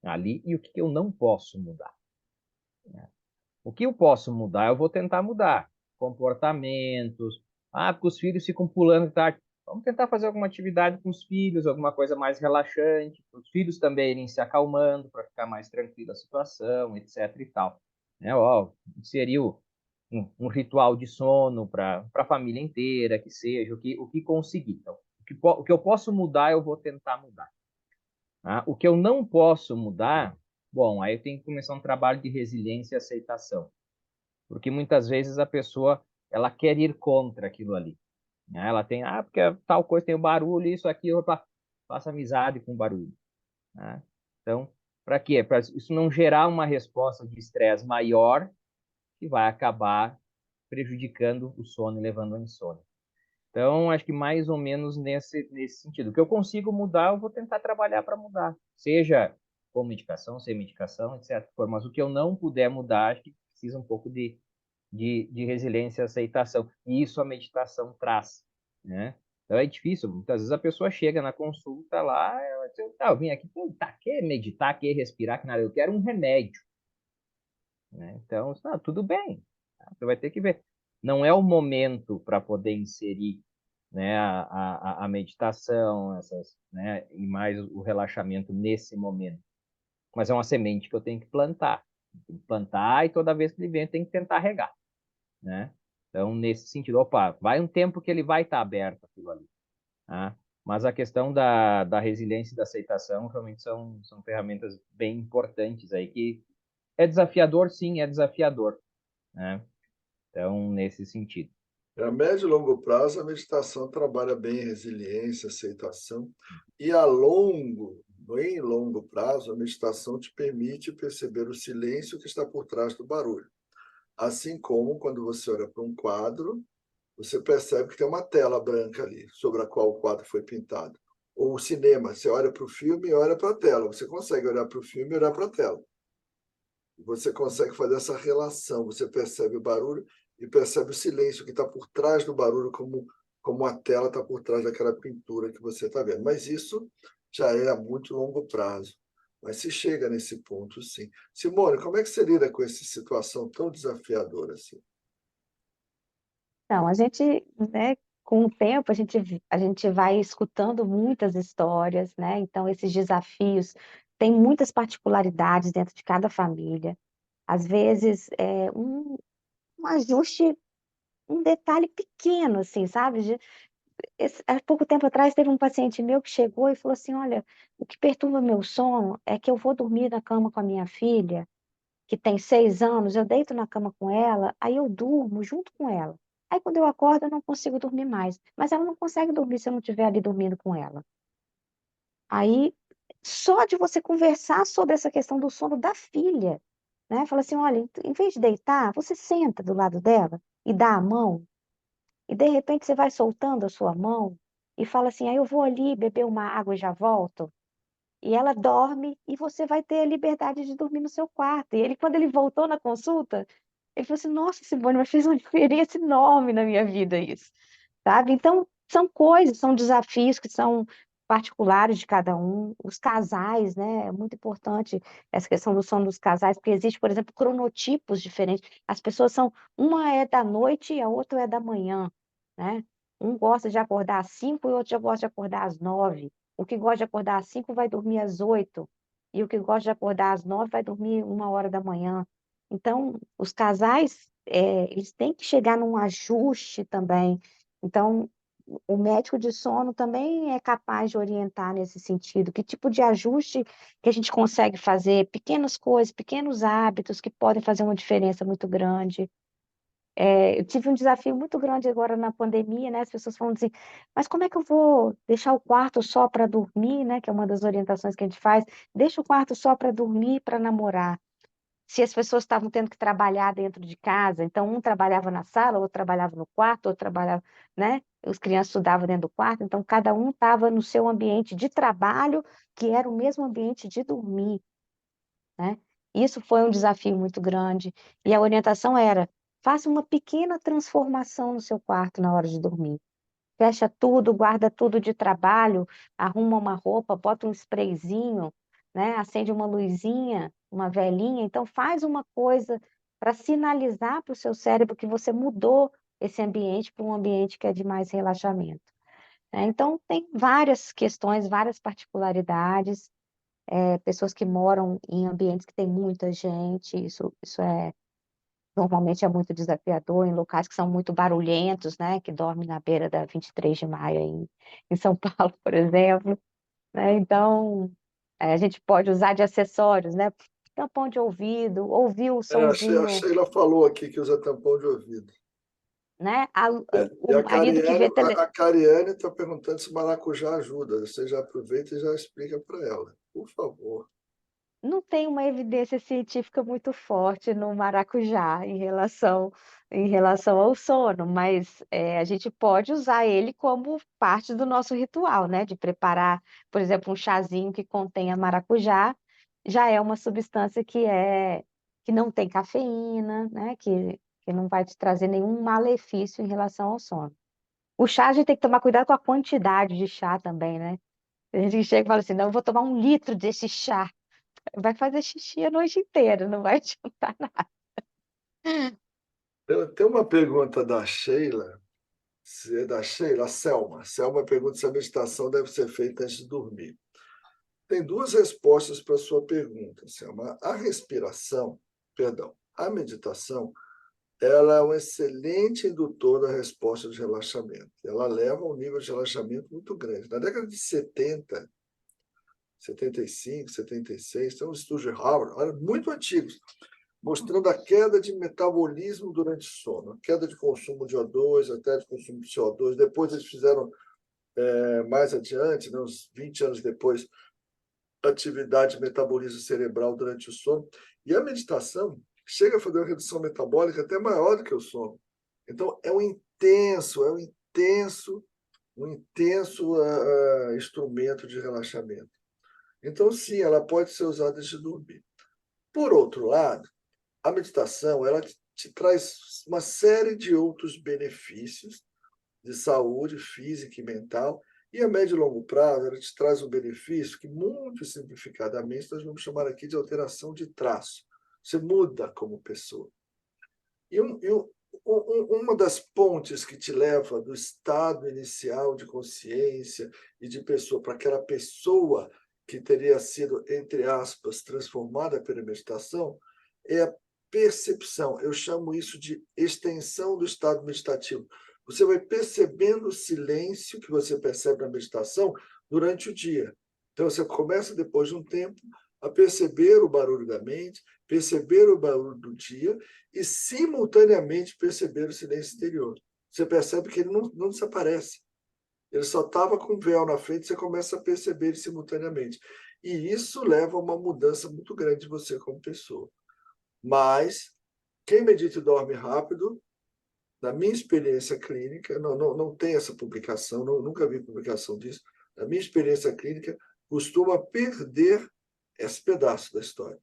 ali e o que que eu não posso mudar, né? O que eu posso mudar, eu vou tentar mudar. Comportamentos. Ah, porque os filhos ficam pulando tarde. Vamos tentar fazer alguma atividade com os filhos, alguma coisa mais relaxante, para os filhos também irem se acalmando, para ficar mais tranquila a situação, etc. e tal. Né? Ó, seria um ritual de sono para a família inteira, que seja, o que conseguir. Então, o que eu posso mudar, eu vou tentar mudar. Tá? O que eu não posso mudar, bom, aí eu tenho que começar um trabalho de resiliência e aceitação, porque muitas vezes a pessoa ela quer ir contra aquilo ali, né? Ela tem, porque tal coisa tem o barulho, isso aqui, opa, faça amizade com o barulho, né? Então, para quê? Para isso não gerar uma resposta de estresse maior que vai acabar prejudicando o sono e levando à insônia. Então, acho que mais ou menos nesse sentido. O que eu consigo mudar, eu vou tentar trabalhar para mudar. Seja com medicação, sem medicação, etc. Mas o que eu não puder mudar, acho que precisa um pouco de resiliência e aceitação. E isso a meditação traz, né? Então é difícil. Muitas vezes a pessoa chega na consulta lá, ela diz, eu vim aqui tentar, quer meditar, quer respirar, que nada, eu quero um remédio, né? Então, tudo bem. Você vai ter que ver. Não é o momento para poder inserir, né, a meditação, né, e mais o relaxamento nesse momento. Mas é uma semente que eu tenho que plantar. Tem que plantar e toda vez que ele vem, tem que tentar regar, né? Então, nesse sentido, opa, vai um tempo que ele vai estar aberto aquilo ali, tá? Mas a questão da resiliência e da aceitação realmente são ferramentas bem importantes aí que É desafiador, sim, é desafiador, né? Então, nesse sentido. A médio e longo prazo, a meditação trabalha bem resiliência, aceitação, e a longo, bem longo prazo, a meditação te permite perceber o silêncio que está por trás do barulho. Assim como quando você olha para um quadro, você percebe que tem uma tela branca ali, sobre a qual o quadro foi pintado. Ou o cinema, você olha para o filme e olha para a tela. Você consegue olhar para o filme e olhar para a tela. Você consegue fazer essa relação, você percebe o barulho e percebe o silêncio que está por trás do barulho, como a tela está por trás daquela pintura que você está vendo. Mas isso já é a muito longo prazo. Mas se chega nesse ponto, sim. Simone, como é que você lida com essa situação tão desafiadora assim? Então, a gente, né, com o tempo, a gente vai escutando muitas histórias, né? Então, esses desafios têm muitas particularidades dentro de cada família. Às vezes, um ajuste, um detalhe pequeno, assim, sabe? Há pouco tempo atrás, teve um paciente meu que chegou e falou assim: Olha, o que perturba meu sono é que eu vou dormir na cama com a minha filha, que tem 6 anos, eu deito na cama com ela, aí eu durmo junto com ela. Aí quando eu acordo, eu não consigo dormir mais. Mas ela não consegue dormir se eu não estiver ali dormindo com ela. Aí, só de você conversar sobre essa questão do sono da filha, né? Fala assim: olha, em vez de deitar, você senta do lado dela e dá a mão, e de repente você vai soltando a sua mão e fala assim: aí eu vou ali beber uma água e já volto. E ela dorme e você vai ter a liberdade de dormir no seu quarto. E ele, quando ele voltou na consulta, ele falou assim: Nossa, Simone, mas fez uma diferença enorme na minha vida isso, sabe? Então, são coisas, são desafios que são particulares de cada um. Os casais, né? É muito importante essa questão do sono dos casais, porque existe, por exemplo, cronotipos diferentes. As pessoas são, uma é da noite e a outra é da manhã, né? Um gosta de acordar às 5 e o outro já gosta de acordar às 9. O que gosta de acordar às 5 vai dormir às 8. E o que gosta de acordar às 9 vai dormir 1 hora da manhã. Então, os casais, eles têm que chegar num ajuste também. Então, o médico de sono também é capaz de orientar nesse sentido. Que tipo de ajuste que a gente consegue fazer? Pequenas coisas, pequenos hábitos que podem fazer uma diferença muito grande. Eu tive um desafio muito grande agora na pandemia, né? As pessoas falando assim, mas como é que eu vou deixar o quarto só para dormir, né? Que é uma das orientações que a gente faz. Deixa o quarto só para dormir, para namorar. Se as pessoas estavam tendo que trabalhar dentro de casa, então um trabalhava na sala, outro trabalhava no quarto, outro trabalhava, né? Os crianças estudavam dentro do quarto, então cada um estava no seu ambiente de trabalho, que era o mesmo ambiente de dormir, né? Isso foi um desafio muito grande. E a orientação era: faça uma pequena transformação no seu quarto na hora de dormir. Fecha tudo, guarda tudo de trabalho, arruma uma roupa, bota um sprayzinho, né? Acende uma luzinha, uma velinha. Então, faz uma coisa para sinalizar para o seu cérebro que você mudou esse ambiente para um ambiente que é de mais relaxamento, né? Então, tem várias questões, várias particularidades. Pessoas que moram em ambientes que tem muita gente, isso normalmente é muito desafiador, em locais que são muito barulhentos, né, que dormem na beira da 23 de maio em São Paulo, por exemplo, né? Então, a gente pode usar de acessórios, né, tampão de ouvido, ouvir o A sonzinho, Sheila falou aqui que usa tampão de ouvido. né, E o marido que vê tele... A Cariane está perguntando se maracujá ajuda. Você já aproveita e já explica para ela, por favor. Não tem uma evidência científica muito forte no maracujá em relação ao sono, mas a gente pode usar ele como parte do nosso ritual, né? De preparar, por exemplo, um chazinho que contenha maracujá, já é uma substância que não tem cafeína, né? Que não vai te trazer nenhum malefício em relação ao sono. O chá a gente tem que tomar cuidado com a quantidade de chá também, né? A gente chega e fala assim, não, eu vou tomar 1 litro desse chá. Vai fazer xixi a noite inteira, não vai adiantar nada. Tem uma pergunta da Sheila, se é da Sheila, a Selma. Selma pergunta se a meditação deve ser feita antes de dormir. Tem duas respostas para a sua pergunta, Selma. A respiração, perdão, a meditação, ela é um excelente indutor da resposta de relaxamento. Ela leva a um nível de relaxamento muito grande. Na década de 70, 75, 76, tem um estudo de Harvard, muito antigos, mostrando a queda de metabolismo durante o sono, a queda de consumo de O2, até de consumo de CO2. Depois eles fizeram, mais adiante, né, uns 20 anos depois, atividade de metabolismo cerebral durante o sono. E a meditação chega a fazer uma redução metabólica até maior do que o sono. Então, é um intenso instrumento de relaxamento. Então, sim, ela pode ser usada antes de dormir. Por outro lado, a meditação ela te traz uma série de outros benefícios de saúde física e mental, e a médio e longo prazo ela te traz um benefício que, muito simplificadamente, nós vamos chamar aqui de alteração de traço. Você muda como pessoa. E uma das pontes que te leva do estado inicial de consciência e de pessoa para aquela pessoa que teria sido, entre aspas, transformada pela meditação, é a percepção. Eu chamo isso de extensão do estado meditativo. Você vai percebendo o silêncio que você percebe na meditação durante o dia. Então, você começa, depois de um tempo, a perceber o barulho da mente, perceber o barulho do dia e, simultaneamente, perceber o silêncio exterior. Você percebe que ele não desaparece. Ele só estava com o véu na frente, você começa a perceber ele simultaneamente. E isso leva a uma mudança muito grande de você como pessoa. Mas quem medita e dorme rápido, na minha experiência clínica, não tem essa publicação, nunca vi publicação disso, na minha experiência clínica, costuma perder esse pedaço da história.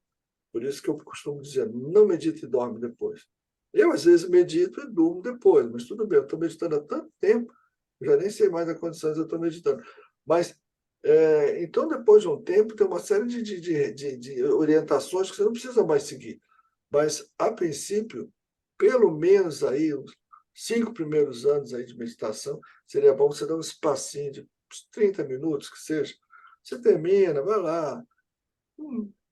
Por isso que eu costumo dizer, não medite e dorme depois. Eu, às vezes, medito e durmo depois, mas tudo bem, eu estou meditando há tanto tempo, eu já nem sei mais a condições eu estou meditando. Mas, então, depois de um tempo, tem uma série de orientações que você não precisa mais seguir. Mas, a princípio, pelo menos aí, os 5 primeiros anos aí de meditação, seria bom você dar um espacinho de uns 30 minutos, que seja. Você termina, vai lá,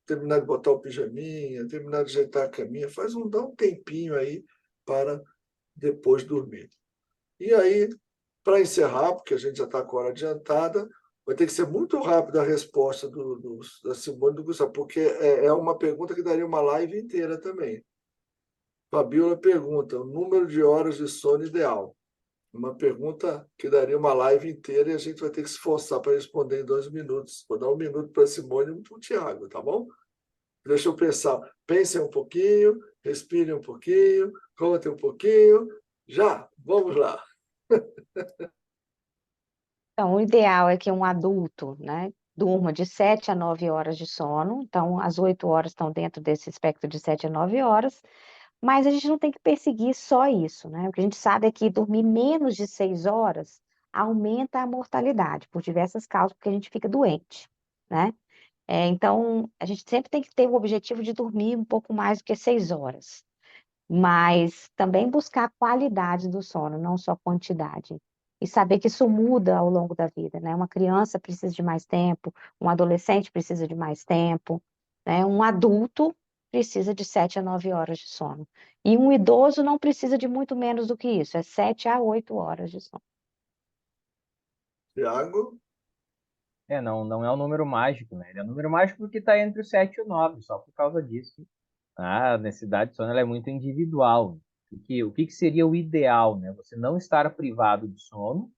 terminar de botar o pijaminha, terminar de ajeitar a caminha, dá um tempinho aí para depois dormir. E aí, para encerrar, porque a gente já está com a hora adiantada, vai ter que ser muito rápida a resposta da Simone e do Gustavo, porque é uma pergunta que daria uma live inteira também. Fabiola pergunta, o número de horas de sono ideal. Uma pergunta que daria uma live inteira e a gente vai ter que se esforçar para responder em 2 minutos. Vou dar 1 minuto para a Simone e 1 para o Tiago, tá bom? Deixa eu pensar. Pensem um pouquinho, respirem um pouquinho, contem um pouquinho. Já, vamos lá. Então, o ideal é que um adulto, né, durma de 7 a 9 horas de sono. Então, as 8 horas estão dentro desse espectro de 7 a 9 horas. Mas a gente não tem que perseguir só isso, né? O que a gente sabe é que dormir menos de 6 horas aumenta a mortalidade, por diversas causas, porque a gente fica doente, né? Então, a gente sempre tem que ter o objetivo de dormir um pouco mais do que 6 horas. Mas também buscar a qualidade do sono, não só quantidade. E saber que isso muda ao longo da vida, né? Uma criança precisa de mais tempo, um adolescente precisa de mais tempo, né? Um adulto precisa de 7 a 9 horas de sono. E um idoso não precisa de muito menos do que isso, é 7 a 8 horas de sono. Tiago? Não é um número mágico, né? Ele é um número mágico porque está entre o 7 e o 9, só por causa disso. A necessidade de sono ela é muito individual. O que seria o ideal, né? Você não estar privado de sono,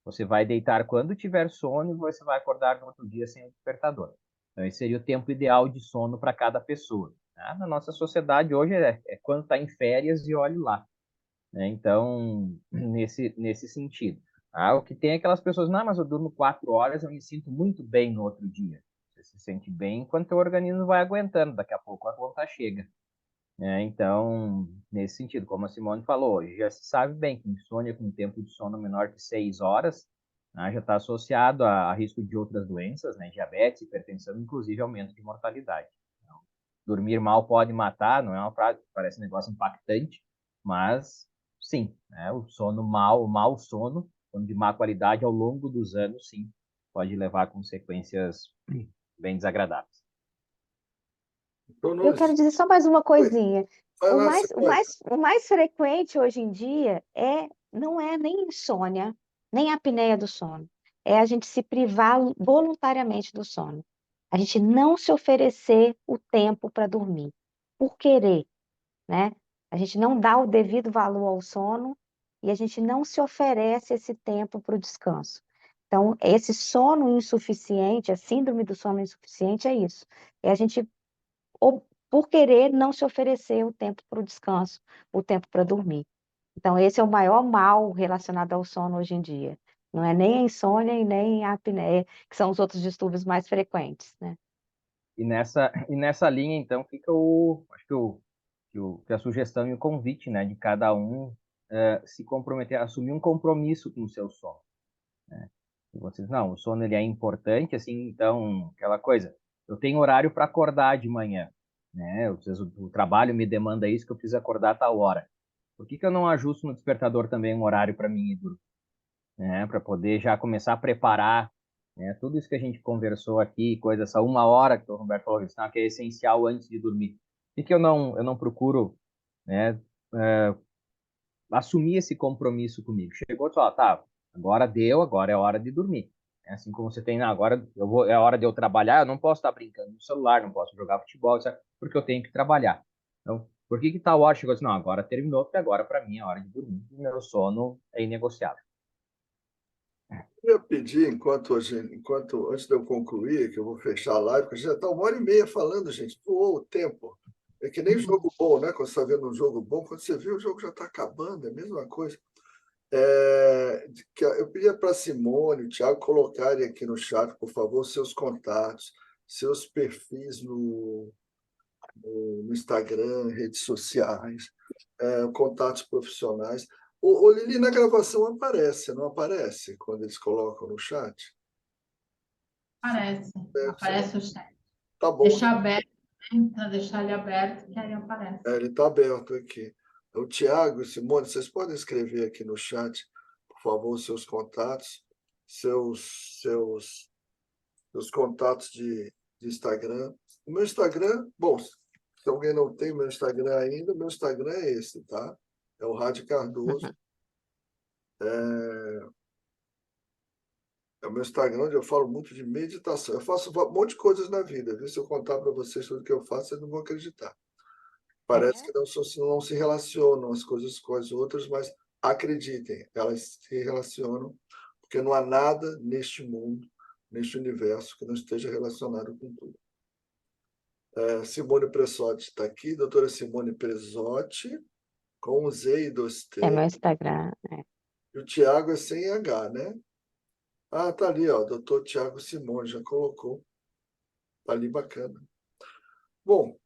você vai deitar quando tiver sono e você vai acordar no outro dia sem o despertador. Então, esse seria o tempo ideal de sono para cada pessoa. Tá? Na nossa sociedade hoje é quando está em férias e olhe lá. Né? Então, nesse sentido. O que tem é aquelas pessoas, não, mas eu durmo 4 horas, eu me sinto muito bem no outro dia. Você se sente bem enquanto o organismo vai aguentando, daqui a pouco a conta chega. Então, nesse sentido, como a Simone falou, já se sabe bem que insônia com tempo de sono menor que 6 horas, né, já está associado a risco de outras doenças, né, diabetes, hipertensão, inclusive aumento de mortalidade. Então, dormir mal pode matar, não é uma frase, parece um negócio impactante, mas sim, né, o mau sono, sono de má qualidade ao longo dos anos, sim, pode levar a consequências bem desagradáveis. Então, Eu quero dizer só mais uma coisinha. vai O lá, mais, o Simone. mais, o mais frequente hoje em dia não é nem insônia, nem apneia do sono. É a gente se privar voluntariamente do sono. A gente não se oferecer o tempo para dormir, por querer, né? A gente não dá o devido valor ao sono e a gente não se oferece esse tempo para o descanso. Então, esse sono insuficiente, a síndrome do sono insuficiente é isso. É a gente, por querer, não se oferecer o tempo para o descanso, o tempo para dormir. Então, esse é o maior mal relacionado ao sono hoje em dia. Não é nem a insônia e nem a apneia, que são os outros distúrbios mais frequentes, né? E nessa linha, então, fica acho que a sugestão e o convite, né, de cada um se comprometer, assumir um compromisso com o seu sono. Né? E vocês, não, o sono ele é importante, assim, então, aquela coisa, eu tenho horário para acordar de manhã, né? O trabalho me demanda isso, que eu preciso acordar a tal hora. Por que eu não ajusto no despertador também um horário para mim ir dormir? Né, para poder já começar a preparar, né, tudo isso que a gente conversou aqui, coisa, essa 1 hora que o Roberto falou, que é essencial antes de dormir. E que eu não procuro, né, assumir esse compromisso comigo. Chegou e falou, tá, agora deu, agora é hora de dormir. É assim como você tem, agora é hora de eu trabalhar, eu não posso estar brincando no celular, não posso jogar futebol, sabe? Porque eu tenho que trabalhar. Então, por que tal hora chegou assim, não, agora terminou, porque agora para mim é hora de dormir. O meu sono é inegociável. Eu ia pedir, antes de eu concluir, que eu vou fechar a live, porque já está 1 hora e meia falando, gente, voou o tempo. É que nem jogo bom, né? Quando você está vendo um jogo bom, quando você vê o jogo já está acabando, é a mesma coisa. Eu pedia para a Simone e o Thiago colocarem aqui no chat, por favor, seus contatos, seus perfis no Instagram, redes sociais, contatos profissionais. O Lili, na gravação aparece, não aparece quando eles colocam no chat? Aparece. Aparece o chat. Tá bom, Deixar aberto, né? Para deixar ele aberto, que aí aparece. ele está aberto aqui. O Tiago e Simone, vocês podem escrever aqui no chat, por favor, seus contatos, seus contatos de Instagram. O meu Instagram, bom, se alguém não tem meu Instagram ainda, o meu Instagram é esse, tá? É o Rádio Cardoso. É o meu Instagram, onde eu falo muito de meditação. Eu faço um monte de coisas na vida, viu? Se eu contar para vocês tudo que eu faço, vocês não vão acreditar. Parece que não se relacionam as coisas com as outras, mas acreditem, elas se relacionam, porque não há nada neste mundo, neste universo, que não esteja relacionado com tudo. Simone Pressotti está aqui, doutora Simone Pressotti, com um Z e 2T. É meu Instagram. E o Tiago é sem H, né? Ah, tá ali, ó, doutor Tiago Simone, já colocou. Tá ali, bacana. Bom,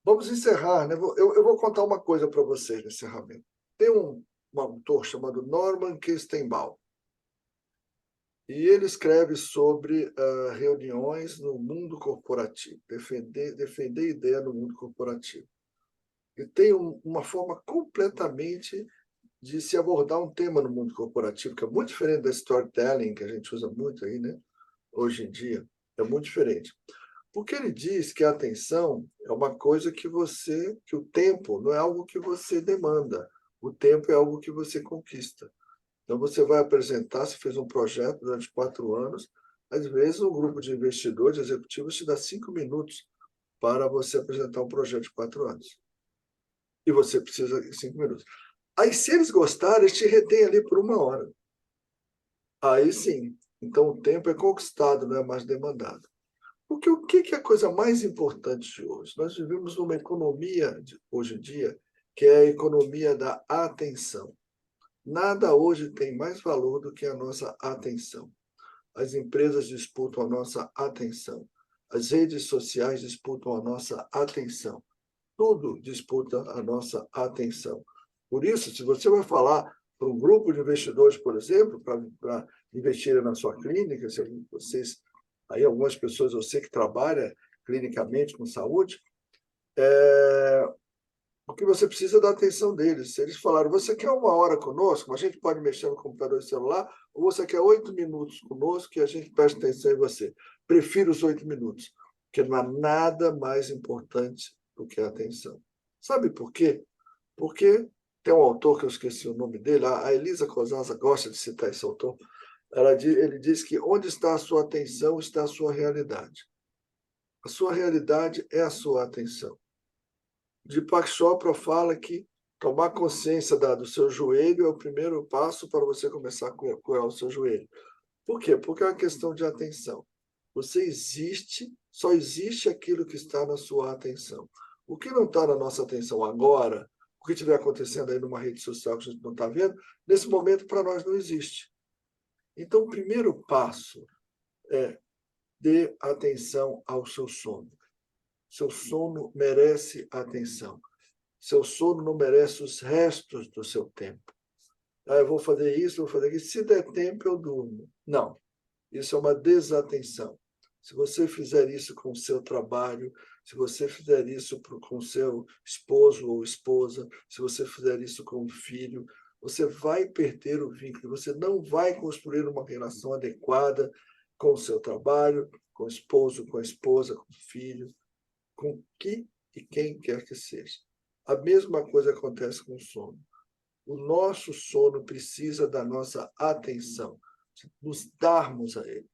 vamos encerrar, né? Eu vou contar uma coisa para vocês no encerramento. Tem um autor chamado Norman Kistenbaum, e ele escreve sobre reuniões no mundo corporativo, defender ideia no mundo corporativo. E tem uma forma completamente de se abordar um tema no mundo corporativo, que é muito diferente da storytelling, que a gente usa muito aí, né? Hoje em dia. É muito diferente. Porque ele diz que a atenção é uma coisa que o tempo não é algo que você demanda, o tempo é algo que você conquista. Então, você vai apresentar, você fez um projeto durante 4 anos, às vezes um grupo de investidores, de executivos, te dá 5 minutos para você apresentar um projeto de 4 anos. E você precisa de 5 minutos. Aí, se eles gostarem, eles te retêm ali por 1 hora. Aí sim. Então, o tempo é conquistado, não é mais demandado. Porque o que é a coisa mais importante de hoje? Nós vivemos numa economia, hoje em dia, que é a economia da atenção. Nada hoje tem mais valor do que a nossa atenção. As empresas disputam a nossa atenção. As redes sociais disputam a nossa atenção. Tudo disputa a nossa atenção. Por isso, se você vai falar para um grupo de investidores, por exemplo, para investirem na sua clínica, se vocês, aí algumas pessoas eu sei que trabalham clinicamente com saúde, porque você precisa da atenção deles. Se eles falaram, você quer 1 hora conosco, a gente pode mexer no computador e celular, ou você quer 8 minutos conosco e a gente presta atenção em você. Prefiro os 8 minutos, porque não há nada mais importante do que a atenção. Sabe por quê? Porque tem um autor que eu esqueci o nome dele, a Elisa Cosaza gosta de citar esse autor. Ele diz que onde está a sua atenção está a sua realidade. A sua realidade é a sua atenção. Deepak Chopra fala que tomar consciência do seu joelho é o primeiro passo para você começar a curar o seu joelho. Por quê? Porque é uma questão de atenção. Você existe, só existe aquilo que está na sua atenção. O que não está na nossa atenção agora, o que estiver acontecendo aí numa rede social que a gente não está vendo, nesse momento para nós não existe. Então, o primeiro passo é dê atenção ao seu sono. Seu sono merece atenção. Seu sono não merece os restos do seu tempo. Eu vou fazer isso, vou fazer aquilo. Se der tempo, eu durmo. Não. Isso é uma desatenção. Se você fizer isso com o seu trabalho, se você fizer isso com o seu esposo ou esposa, se você fizer isso com o filho, você vai perder o vínculo. Você não vai construir uma relação adequada com o seu trabalho, com o esposo, com a esposa, com o filho, com que e quem quer que seja. A mesma coisa acontece com o sono. O nosso sono precisa da nossa atenção, nos darmos a ele.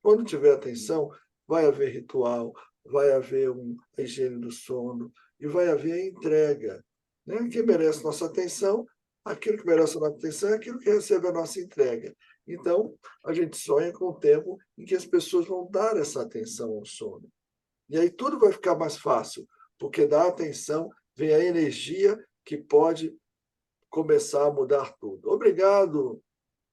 Quando tiver atenção, vai haver ritual, vai haver a higiene do sono e vai haver a entrega. Né? Quem merece nossa atenção, aquilo que merece a nossa atenção é aquilo que recebe a nossa entrega. Então, a gente sonha com o tempo em que as pessoas vão dar essa atenção ao sono. E aí tudo vai ficar mais fácil, porque da atenção vem a energia que pode começar a mudar tudo. Obrigado.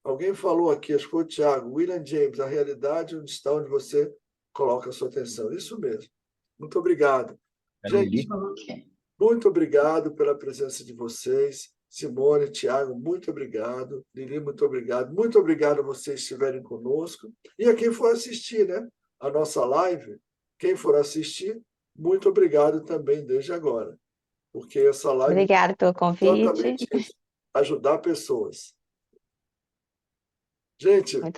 Alguém falou aqui, acho que foi o Thiago, William James, a realidade onde está onde você coloca a sua atenção. Isso mesmo. Muito obrigado. Gente, muito obrigado pela presença de vocês. Simone, Thiago, muito obrigado. Lili, muito obrigado. Muito obrigado a vocês que estiverem conosco. E a quem for assistir, né? A nossa live, quem for assistir, muito obrigado também desde agora. Porque essa live Obrigada pelo é convite. exatamente isso, ajudar pessoas. Gente,